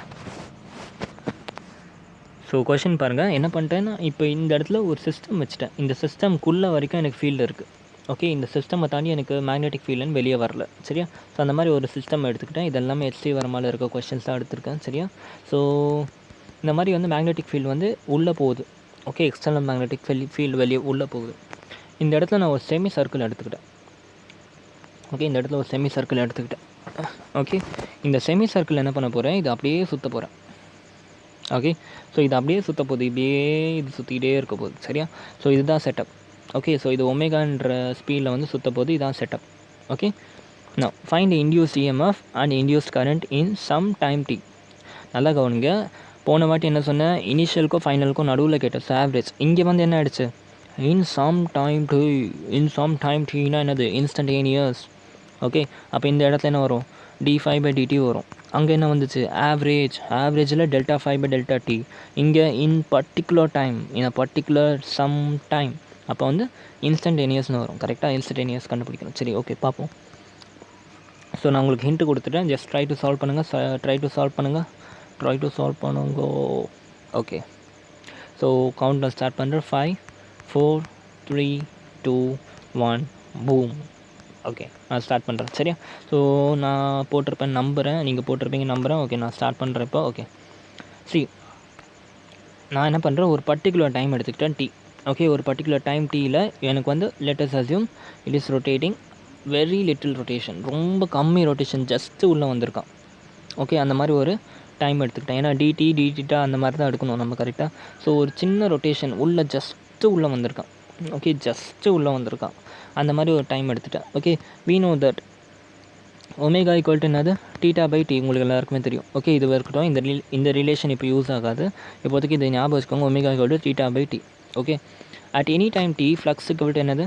ஸோ கொஷின் பாருங்கள். என்ன பண்ணிட்டேன்னா இப்போ இந்த இடத்துல ஒரு சிஸ்டம் வச்சுட்டேன். இந்த சிஸ்டம்குள்ளே வரைக்கும் எனக்கு ஃபீல்டு இருக்குது. ஓகே இந்த சிஸ்டமை தாண்டி எனக்கு மேக்னெட்டிக் ஃபீல்டுன்னு வெளியே வரல. சரியா? ஸோ அந்த மாதிரி ஒரு சிஸ்டம் எடுத்துக்கிட்டேன். இதெல்லாமே HC வர மாதிரி இருக்க கொஷின்ஸ் தான் எடுத்திருக்கேன். சரியா? ஸோ இந்த மாதிரி வந்து மேக்னெட்டிக் ஃபீல்டு வந்து உள்ளே போகுது. ஓகே எக்ஸ்டர்னல் மேக்னெட்டிக் ஃபீல்டு வெளியே உள்ளே போகுது. இந்த இடத்துல நான் ஒரு செமி சர்க்கிள் எடுத்துக்கிட்டேன். ஓகே இந்த இடத்துல ஒரு செமி சர்க்கிள் எடுத்துக்கிட்டேன். ஓகே இந்த செமி சர்க்கிள் என்ன பண்ண போகிறேன், இது அப்படியே சுற்ற போகிறேன். ஓகே ஸோ இது அப்படியே சுற்ற போகுது. இப்படியே இது சுற்றிக்கிட்டே இருக்க போகுது. சரியா? ஸோ இதுதான் செட்டப். ஓகே ஸோ இது ஒமேகான்ற ஸ்பீடில் வந்து சுற்ற போகுது. இதுதான் setup. Okay now find the induced EMF and induced current in some time t. நல்லா கவனிங்க. போன வாட்டி என்ன சொன்னேன், இனிஷியலுக்கும் ஃபைனலுக்கும் நடுவில் கேட்டேன் ஆவரேஜ். இங்கே வந்து என்ன ஆகிடுச்சு, இன் சம் டைம் tனா என்னது, இன்ஸ்டன்டேனியஸ். ஓகே அப்போ இந்த இடத்துல என்ன வரும், d5/dt வரும். அங்கே என்ன வந்துச்சு, ஆவரேஜில் Δ5/Δt. இங்கே இன் பர்டிகுலர் சம் டைம். அப்போ வந்து இன்ஸ்டன்டேனியஸ்னு வரும். கரெக்டாக இன்ஸ்டன்டேனியஸ் கண்டுபிடிக்கணும். சரி ஓகே பார்ப்போம். ஸோ நான் உங்களுக்கு ஹிண்ட்டு கொடுத்துட்டேன். ஜஸ்ட் ட்ரை டு சால்வ் பண்ணுங்கள். ஓகே ஸோ கவுண்ட் ஸ்டார்ட் பண்ணுறேன். 5 4 3 2 1 பூம். ஓகே நான் ஸ்டார்ட் பண்ணுறேன். சரியா? ஸோ நான் போட்டிருப்பேன் நம்புகிறேன், நீங்கள் போட்டிருப்பீங்க நம்புகிறேன். ஓகே நான் ஸ்டார்ட் பண்ணுறேன் இப்போ. ஓகே நான் என்ன பண்ணுறேன், ஒரு பர்டிகுலர் டைம் எடுத்துக்கிட்டேன் t. ஓகே ஒரு பர்டிகுலர் டைம் tயில் எனக்கு வந்து let us assume it is rotating very little rotation, ரொம்ப கம்மி ரொட்டேஷன், ஜஸ்ட்டு உள்ளே வந்திருக்கான். ஓகே அந்த மாதிரி ஒரு டைம் எடுத்துக்கிட்டேன். ஏன்னா dθ அந்த மாதிரி தான் எடுக்கணும் நம்ம. கரெக்டாக? ஸோ ஒரு சின்ன ரொட்டேஷன் ஜஸ்ட்டு உள்ளே வந்திருக்கான். ஓகே ஜஸ்ட்டு உள்ளே வந்திருக்கான். அந்த மாதிரி ஒரு டைம் எடுத்துட்டேன். Okay we know that omega equal என்னது, θ/t. உங்களுக்கு எல்லாருக்குமே தெரியும். ஓகே இது இருக்கட்டும். இந்த ரிலேஷன் இப்போ யூஸ் ஆகாது. இப்போதைக்கு இதை ஞாபகம் வச்சுக்கோங்க. Omega equal θ/t. Okay at any time t flux equal என்னது,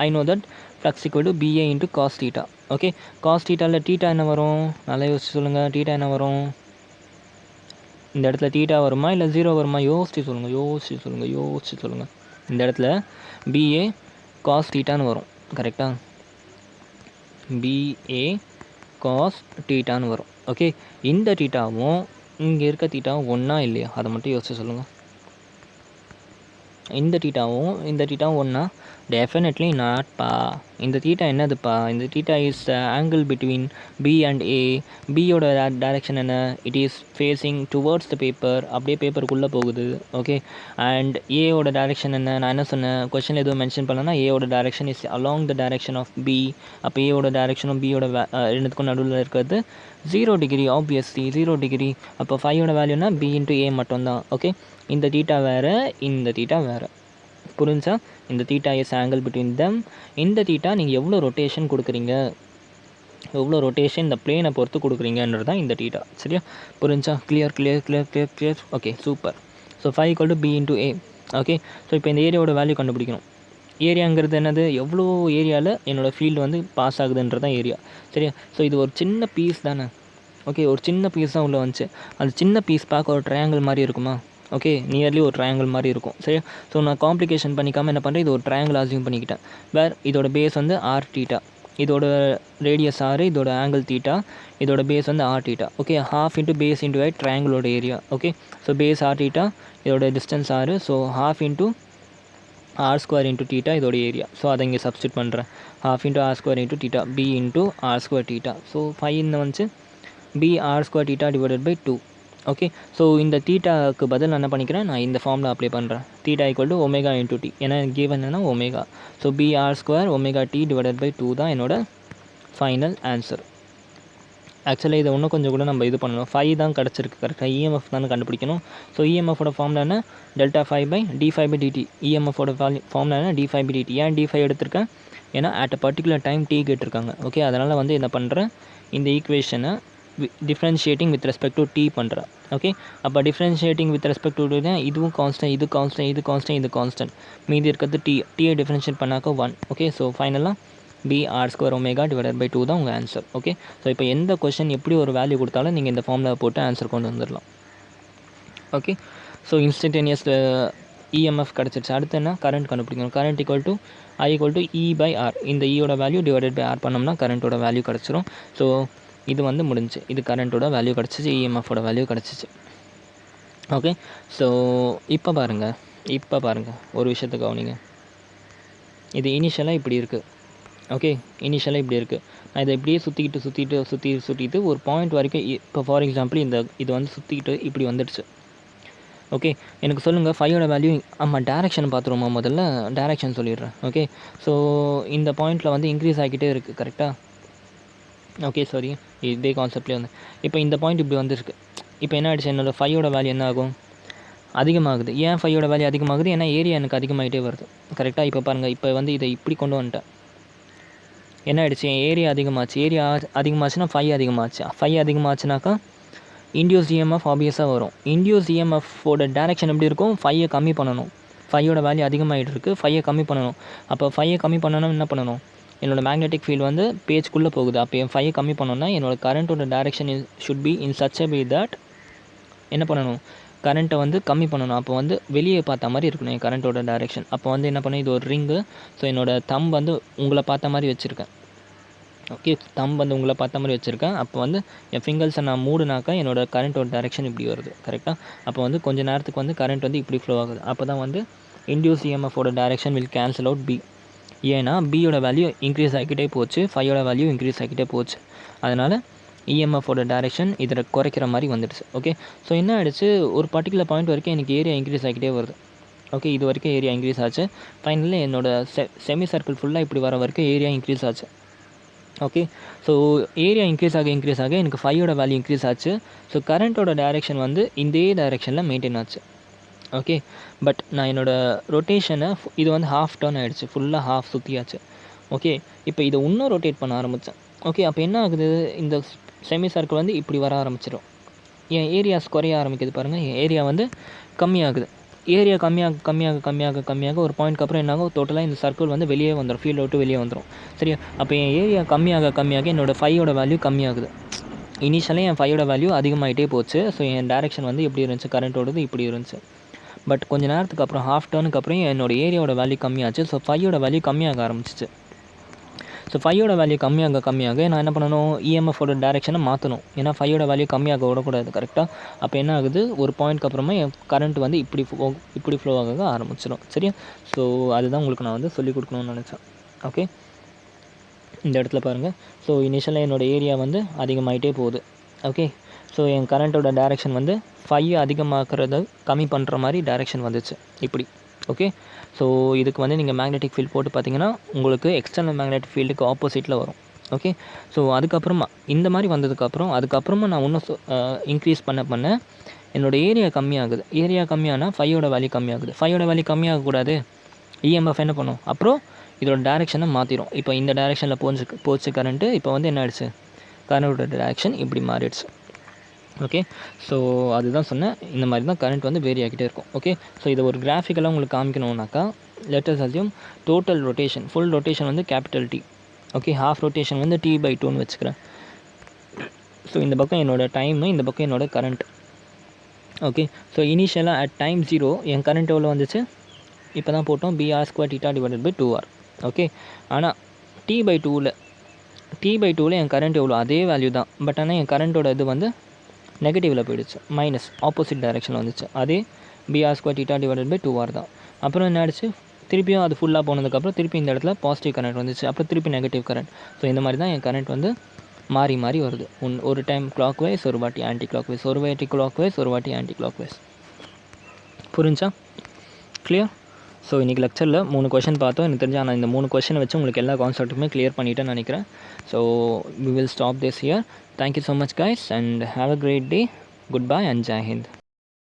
I know that flux equal BA × cos θ. Okay cos θவில் θ என்ன வரும், நல்லா யோசிச்சு சொல்லுங்கள். θ என்ன வரும், இந்த இடத்துல θ வருமா இல்லை 0 வருமா, யோசிச்சு சொல்லுங்கள். இந்த இடத்துல BA cos θன்னு வரும். கரெக்டாக? BA cos θன்னு வரும். ஓகே இந்த θவும் இங்கே இருக்க θவும் ஒன்றா இல்லையா, அதை மட்டும் யோசிச்சு சொல்லுங்கள். இந்த θவும் ஒன்றா? டெஃபினெட்லி நாட் பா. இந்த θ என்னதுப்பா, இந்த θ is angle between B and A. பியோட டைரெக்ஷன் என்ன, it is facing towards the paper. அப்படியே பேப்பருக்குள்ளே போகுது. ஓகே அண்ட் ஏவோட டைரெக்ஷன் என்ன, நான் என்ன சொன்னேன், கொஷனில் எதுவும் மென்ஷன் பண்ணலன்னா ஏவோட direction is along the direction of B. அப்போ ஏவோட டைரெக்ஷனும் பியோட ரெண்டுத்துக்கும் நடுவில் இருக்கிறது 0 டிகிரி. Obviously 0 degree. அப்போ 5ஓட வேல்யூனா B × A மட்டும்தான். ஓகே இந்த θ வேறு, இந்த θ வேறு. புரிஞ்சா? இந்த θ இஸ் ஆங்கிள் பிட்வீன் தம். இந்த θ நீங்கள் எவ்வளோ ரொட்டேஷன் கொடுக்குறீங்க, எவ்வளோ ரொட்டேஷன் இந்த பிளேனை பொறுத்து கொடுக்குறீங்கன்றது தான் இந்த θ. சரியா? புரிஞ்சா? Clear. Okay super. So 5 = B × A. Okay so இப்போ இந்த ஏரியாவோட வேல்யூ கண்டுபிடிக்கணும். ஏரியாங்கிறது என்னது, எவ்வளோ ஏரியாவில் என்னோடய ஃபீல்டு வந்து பாஸ் ஆகுதுன்றது தான் ஏரியா. சரியா? ஸோ இது ஒரு சின்ன பீஸ் தானே. ஓகே ஒரு சின்ன பீஸ் தான் உள்ளே வந்துச்சு. அது சின்ன பீஸ் பார்க்க ஒரு ட்ரையாங்கிள் மாதிரி இருக்குமா, ஓகே நியர்லி ஒரு ட்ரையாங்கிள் மாதிரி இருக்கும். சரியா? ஸோ நான் காம்ப்ளிகேஷன் பண்ணிக்காமல் என்ன பண்ணுறேன், இது ஒரு ட்ரையாங்கிள் அசியூம் பண்ணிக்கிட்டேன். இதோட பேஸ் வந்து r θ, இதோட ரேடியஸ் r, இதோட ஆங்கிள் θ, இதோட பேஸ் வந்து r θ. ஓகே ½ × பேஸ் × ஹைட் ட்ரையாங்கிளோட area. Okay so base r θ, இதோட டிஸ்டன்ஸ் r, ஸோ ½ × r² × θ இதோட ஏரியா. ஸோ அதை இங்கே சப்ஸ்டியூட் பண்ணுறேன். ½ × r² × θ B × r² θ. ஸோ 5 வந்துச்சு B r² θ / 2. ஓகே ஸோ இந்த θக்கு பதில் நான் என்ன பண்ணிக்கிறேன், நான் இந்த ஃபார்மில் அப்ளை பண்ணுறேன். θ = ω × t. ஏன்னா கிவன் என்னன்னா ஒமேகா. ஸோ BR² ω t / 2 தான் என்னோட ஃபைனல் ஆன்சர். ஆக்சுவலாக இதை இன்னும் கொஞ்சம் கூட நம்ம இது பண்ணணும். 5 தான் கிடச்சிருக்கு கரெக்டாக. இஎம்எஃப் தானே கண்டுபிடிக்கணும். ஸோ இஎம்எஃபோட ஃபார்முலா என்ன, Δ5/d5/dt. இஎம்எஃபோட ஃபார்முலா என்ன, d5/dt. ஏன் d5 எடுத்திருக்கேன், ஏன்னா at a particular time t கேட்டிருக்காங்க. ஓகே, அதனால் வந்து என்ன பண்ணுறேன், இந்த ஈக்குவேஷனை differentiating with respect to t பண்ணுறேன். ஓகே, அப்போ டிஃப்ரென்ஷியேட்டிங் வித் ரெஸ்பெக்ட் டு இதுவும் கான்ஸ்டன்ட், இது கான்ஸ்டன்ட், இது கான்ஸ்டன்ட், இது கான்ஸ்டன்ட். மீதி இருக்கிறது t டிஃப்ரென்ஷியேட் பண்ணாக்க 1. ஓகே, ஸோ ஃபைனலாக b r²ω/2 தான் உங்கள் ஆன்சர். ஓகே, ஸோ இப்போ எந்த கொஷின் எப்படி ஒரு வேல்யூ கொடுத்தாலும் நீங்கள் இந்த ஃபார்முலாவை போட்டு ஆன்சர் கொண்டு வந்துடலாம். ஓகே, ஸோ இன்ஸ்டன்டேனியஸ் இஎம்எஃப் கிடச்சிருச்சு. அடுத்து என்ன, கரண்ட் கண்டுபிடிக்கணும். Current equal to I/E/R. இந்த ஈயோட வேல்யூ டிவைடட் பை ஆர் பண்ணோம்னா கரண்ட்டோட வேல்யூ கிடச்சிரும். ஸோ இது வந்து முடிஞ்சு, இது கரண்ட்டோட வேல்யூ கிடச்சிச்சு, இஎம்எஃபோட வேல்யூ கிடச்சிச்சு. ஓகே, ஸோ இப்போ பாருங்கள் ஒரு விஷயத்தை கவனிங்க. இது இனிஷியலாக இப்படி இருக்குது. ஓகே, இனிஷியலாக இப்படி இருக்குது. நான் இதை இப்படியே சுற்றிட்டு ஒரு பாயிண்ட் வரைக்கும், இப்போ ஃபார் எக்ஸாம்பிள் இது வந்து சுற்றிக்கிட்டு இப்படி வந்துடுச்சு. ஓகே, எனக்கு சொல்லுங்கள் 5ஓட வேல்யூ. ஆமாம், டேரெக்ஷன் பார்த்துருவோமா, முதல்ல டேரெக்ஷன் சொல்லிடுறேன். ஓகே, ஸோ இந்த பாயிண்டில் வந்து இன்க்ரீஸ் ஆகிக்கிட்டே இருக்குது கரெக்டாக. ஓகே, சாரி, இதே கான்செப்ட்லேயே வந்து இப்போ இந்த பாயிண்ட் இப்படி வந்துருக்கு. இப்போ என்ன ஆகிடுச்சு, என்னோடய 5ஓட வேல்யூ என்ன ஆகும், அதிகமாகுது. ஏன் 5ஓட வேல்யூ அதிகமாகுது, ஏன்னா ஏரியா எனக்கு அதிகமாகிட்டே வருது கரெக்டாக. இப்போ பாருங்கள், இப்போ வந்து இதை இப்படி கொண்டு வந்துட்டேன். என்ன ஆகிடுச்சு, என் ஏரியா அதிகமாச்சு. ஏரியா அதிகமாச்சுன்னா 5 அதிகமாச்சு. 5 அதிகமாச்சுனாக்கா இண்டியூஸ் இஎம்எஃப் ஆப்வியஸாக வரும். இண்டியூஸ் இஎம்எஃபோட டேரெக்ஷன் எப்படி இருக்கும், 5 கம்மி பண்ணணும். 5ஓட வேல்யூ அதிகமாகிட்டு இருக்குது, 5 கம்மி பண்ணணும். அப்போ 5 கம்மி பண்ணணும், என்ன பண்ணணும், என்னோடய மேக்னெட்டிக் ஃபீல்டு வந்து பேஜ்குள்ளே போகுது. அப்போ என் 5 கம்மி பண்ணணும்னா என்னோடய கரண்ட்டோட direction should be in such a way that என்ன பண்ணணும், கரண்ட்டை வந்து கம்மி பண்ணணும். அப்போ வந்து வெளியே பார்த்த மாதிரி இருக்கணும் என் கரண்ட்டோட டேரெக்ஷன். அப்போ வந்து என்ன பண்ணணும், இது ஒரு ரிங்கு. ஸோ என்னோடய தம் வந்து உங்களை பார்த்த மாதிரி வச்சுருக்கேன். ஓகே, தம் வந்து உங்களை பார்த்த மாதிரி வச்சுருக்கேன். அப்போ வந்து என் ஃபிங்கர்ஸை நான் மூடுனாக்கா என்னோடய கரண்ட்டோட டேரெக்ஷன் இப்படி வருது கரெக்டாக. அப்போ வந்து கொஞ்சம் நேரத்துக்கு வந்து கரண்ட் வந்து இப்படி ஃப்ளோ ஆகுது. அப்போ தான் வந்து இண்டியூஸ் இஎம்எஃபோட direction will cancel out be. ஏன்னா பியோட வேல்யூ இன்க்ரீஸ் ஆகிக்கிட்டே போச்சு, 5ஓட வேல்யூ இன்க்ரீஸ் ஆகிக்கிட்டே போச்சு. அதனால் இஎம்எஃபோட டேரெக்ஷன் இதில் குறைக்கிற மாதிரி வந்துடுச்சு. ஓகே, ஸோ என்ன ஆகிடுச்சு, ஒரு பர்டிகுலர் பாயிண்ட் வரைக்கும் எனக்கு ஏரியா இன்க்ரீஸ் ஆகிக்கிட்டே வருது. ஓகே, இது வரைக்கும் ஏரியா இன்க்ரீஸ் ஆச்சு. ஃபைனலி என்னோடய செமி சர்க்கிள் ஃபுல்லாக இப்படி வர வரைக்கும் ஏரியா இன்க்ரீஸ் ஆச்சு. ஓகே, ஸோ ஏரியா இன்க்ரீஸ் ஆக எனக்கு 5ஓட வேல்யூ இன்க்ரீஸ் ஆச்சு. ஸோ கரண்ட்டோட டேரெக்ஷன் வந்து இதே டேரெக்ஷனில் மெயின்டைன் ஆச்சு. ஓகே, பட் நான் என்னோடய ரொட்டேஷனை இது வந்து ஹாஃப் டர்ன் ஆகிடுச்சு, ஃபுல்லாக ஹாஃப் சுற்றியாச்சு. ஓகே, இப்போ இதை இன்னும் ரொட்டேட் பண்ண ஆரம்பித்தேன். ஓகே, அப்போ என்ன ஆகுது, இந்த செமி சர்க்கிள் வந்து இப்படி வர ஆரம்பிச்சிடும். என் ஏரியாஸ் குறைய ஆரம்பிக்குது பாருங்கள், என் ஏரியா வந்து கம்மியாகுது. ஏரியா கம்மியாக ஒரு பாயிண்ட்க்கு அப்புறம் என்ன ஆகும், டோட்டலாக இந்த சர்க்கிள் வந்து வெளியே வந்துடும், ஃபீல்டை விட்டு வெளியே வந்துடும். சரியா, அப்போ என் ஏரியா கம்மியாக என்னோடய 5ஓட வேல்யூ கம்மியாகுது. இனிஷியலாக என் 5ஓட வேல்யூ அதிகமாகிட்டே போச்சு. ஸோ என் டேரெக்ஷன் வந்து எப்படி இருந்துச்சு, கரண்ட்டோடது இப்படி இருந்துச்சு. பட் கொஞ்சம் நேரத்துக்கு அப்புறம் ஹாஃப் டர்னுக்கு அப்புறம் என்னோடய ஏரியாவோட வேல்யூ கம்மியாச்சு. ஸோ 5ஓட வேல்யூ கம்மியாக ஆரம்பிச்சிச்சு. ஸோ 5ஓட வேல்யூ கம்மியாக நான் என்ன பண்ணணும், இஎம்எஃபோட டேரெக்ஷனை மாற்றணும். ஏன்னா 5ஓட வேல்யூ கம்மியாக விடக்கூடாது கரெக்டாக. அப்போ என்ன ஆகுது, ஒரு பாயிண்ட்க்கு அப்புறமா என் கரண்ட் வந்து இப்படி ஃப்ளோ ஆக ஆரம்பிச்சிடும். சரியா, ஸோ அதுதான் உங்களுக்கு நான் வந்து சொல்லிக் கொடுக்கணும்னு நினச்சேன். ஓகே, இந்த இடத்துல பாருங்கள். ஸோ இனிஷியலாக என்னோடய ஏரியா வந்து அதிகமாகிட்டே போகுது. ஓகே, ஸோ என் கரண்ட்டோட டேரெக்ஷன் வந்து 5 அதிகமாக்குறத கம்மி பண்ணுற மாதிரி டேரெக்ஷன் வந்துச்சு இப்படி. ஓகே, ஸோ இதுக்கு வந்து நீங்கள் மேக்னெட்டிக் ஃபீல்டு போட்டு பார்த்தீங்கன்னா உங்களுக்கு எக்ஸ்டர்னல் மேக்னெட்டிக் ஃபீல்டுக்கு ஆப்போசிட்டில் வரும். ஓகே, ஸோ அதுக்கப்புறமா இந்த மாதிரி வந்ததுக்கப்புறம் அதுக்கப்புறமா நான் இன்னும் இன்க்ரீஸ் பண்ண என்னோடய ஏரியா கம்மியாகுது. ஏரியா கம்மியானால் 5ஓட வேல்யூ கம்மியாகுது. 5ஓட வேல்யூ கம்மியாகக்கூடாது, இஎம்எஃப் என்ன பண்ணும், அப்புறம் இதோட டேரெக்ஷனை மாற்றிடும். இப்போ இந்த டேரெக்ஷனில் போச்சு கரண்ட்டு. இப்போ வந்து என்ன ஆயிடுச்சு, கரண்ட்டோட டேரெக்ஷன் இப்படி மாறிடுச்சு. ஓகே, ஸோ அதுதான் சொன்னேன், இந்த மாதிரி தான் கரண்ட் வந்து வேரி ஆகிட்டே இருக்கும். ஓகே, ஸோ இதை ஒரு கிராஃபிக்கலாக உங்களுக்கு காமிக்கணுன்னாக்கா let us assume total rotation, full rotation வந்து capital T. Okay, half rotation வந்து T/2ன்னு வச்சுக்கிறேன். ஸோ இந்த பக்கம் என்னோடய டைமு, இந்த பக்கம் என்னோடய கரண்ட். ஓகே, ஸோ இனிஷியலாக அட் டைம் 0 என் கரண்ட் எவ்வளோ வந்துச்சு, இப்போ தான் போட்டோம் BR²θ/2R. ஓகே, ஆனால் T/2ல் என் கரண்ட் எவ்வளோ, அதே வேல்யூ தான். பட் ஆனால் என் கரண்ட்டோட இது வந்து நெகட்டிவில் போயிடுச்சு, மைனஸ் ஆப்போசிட் டைரெக்ஷனில் வந்துச்சு. அதே BR²θ/2R தான். அப்புறம் என்ன ஆயிடுச்சு, திருப்பியும் அது ஃபுல்லாக போனதுக்கப்புறம் திருப்பி இந்த இடத்துல பாசிட்டிவ் கரண்ட் வந்துச்சு, அப்புறம் திருப்பி நெகட்டிவ் கரண்ட். ஸோ இந்த மாதிரி தான் என் கரண்ட் வந்து மாறி வருது. ஒரு டைம் கிளாக் வைஸ், ஒரு வாட்டி ஆன்டி கிளாக் வைஸ், ஒரு வாட்டி கிளாக் வைஸ், ஒரு வாட்டி ஆன்டி கிளாக் வைஸ். புரிஞ்சா, கிளியர்? ஸோ இன்றைக்கி லெக்சரில் 3 கொஷின் பார்த்தோம். எனக்கு தெரிஞ்சு நான் இந்த 3 கொஷினை வச்சு உங்களுக்கு எல்லா கான்செப்ட்டுமே கிளியர் பண்ணிட்டேன்னு நினைக்கிறேன். So we will stop this here. Thank you so much guys and have a great day. Goodbye and Jai Hind.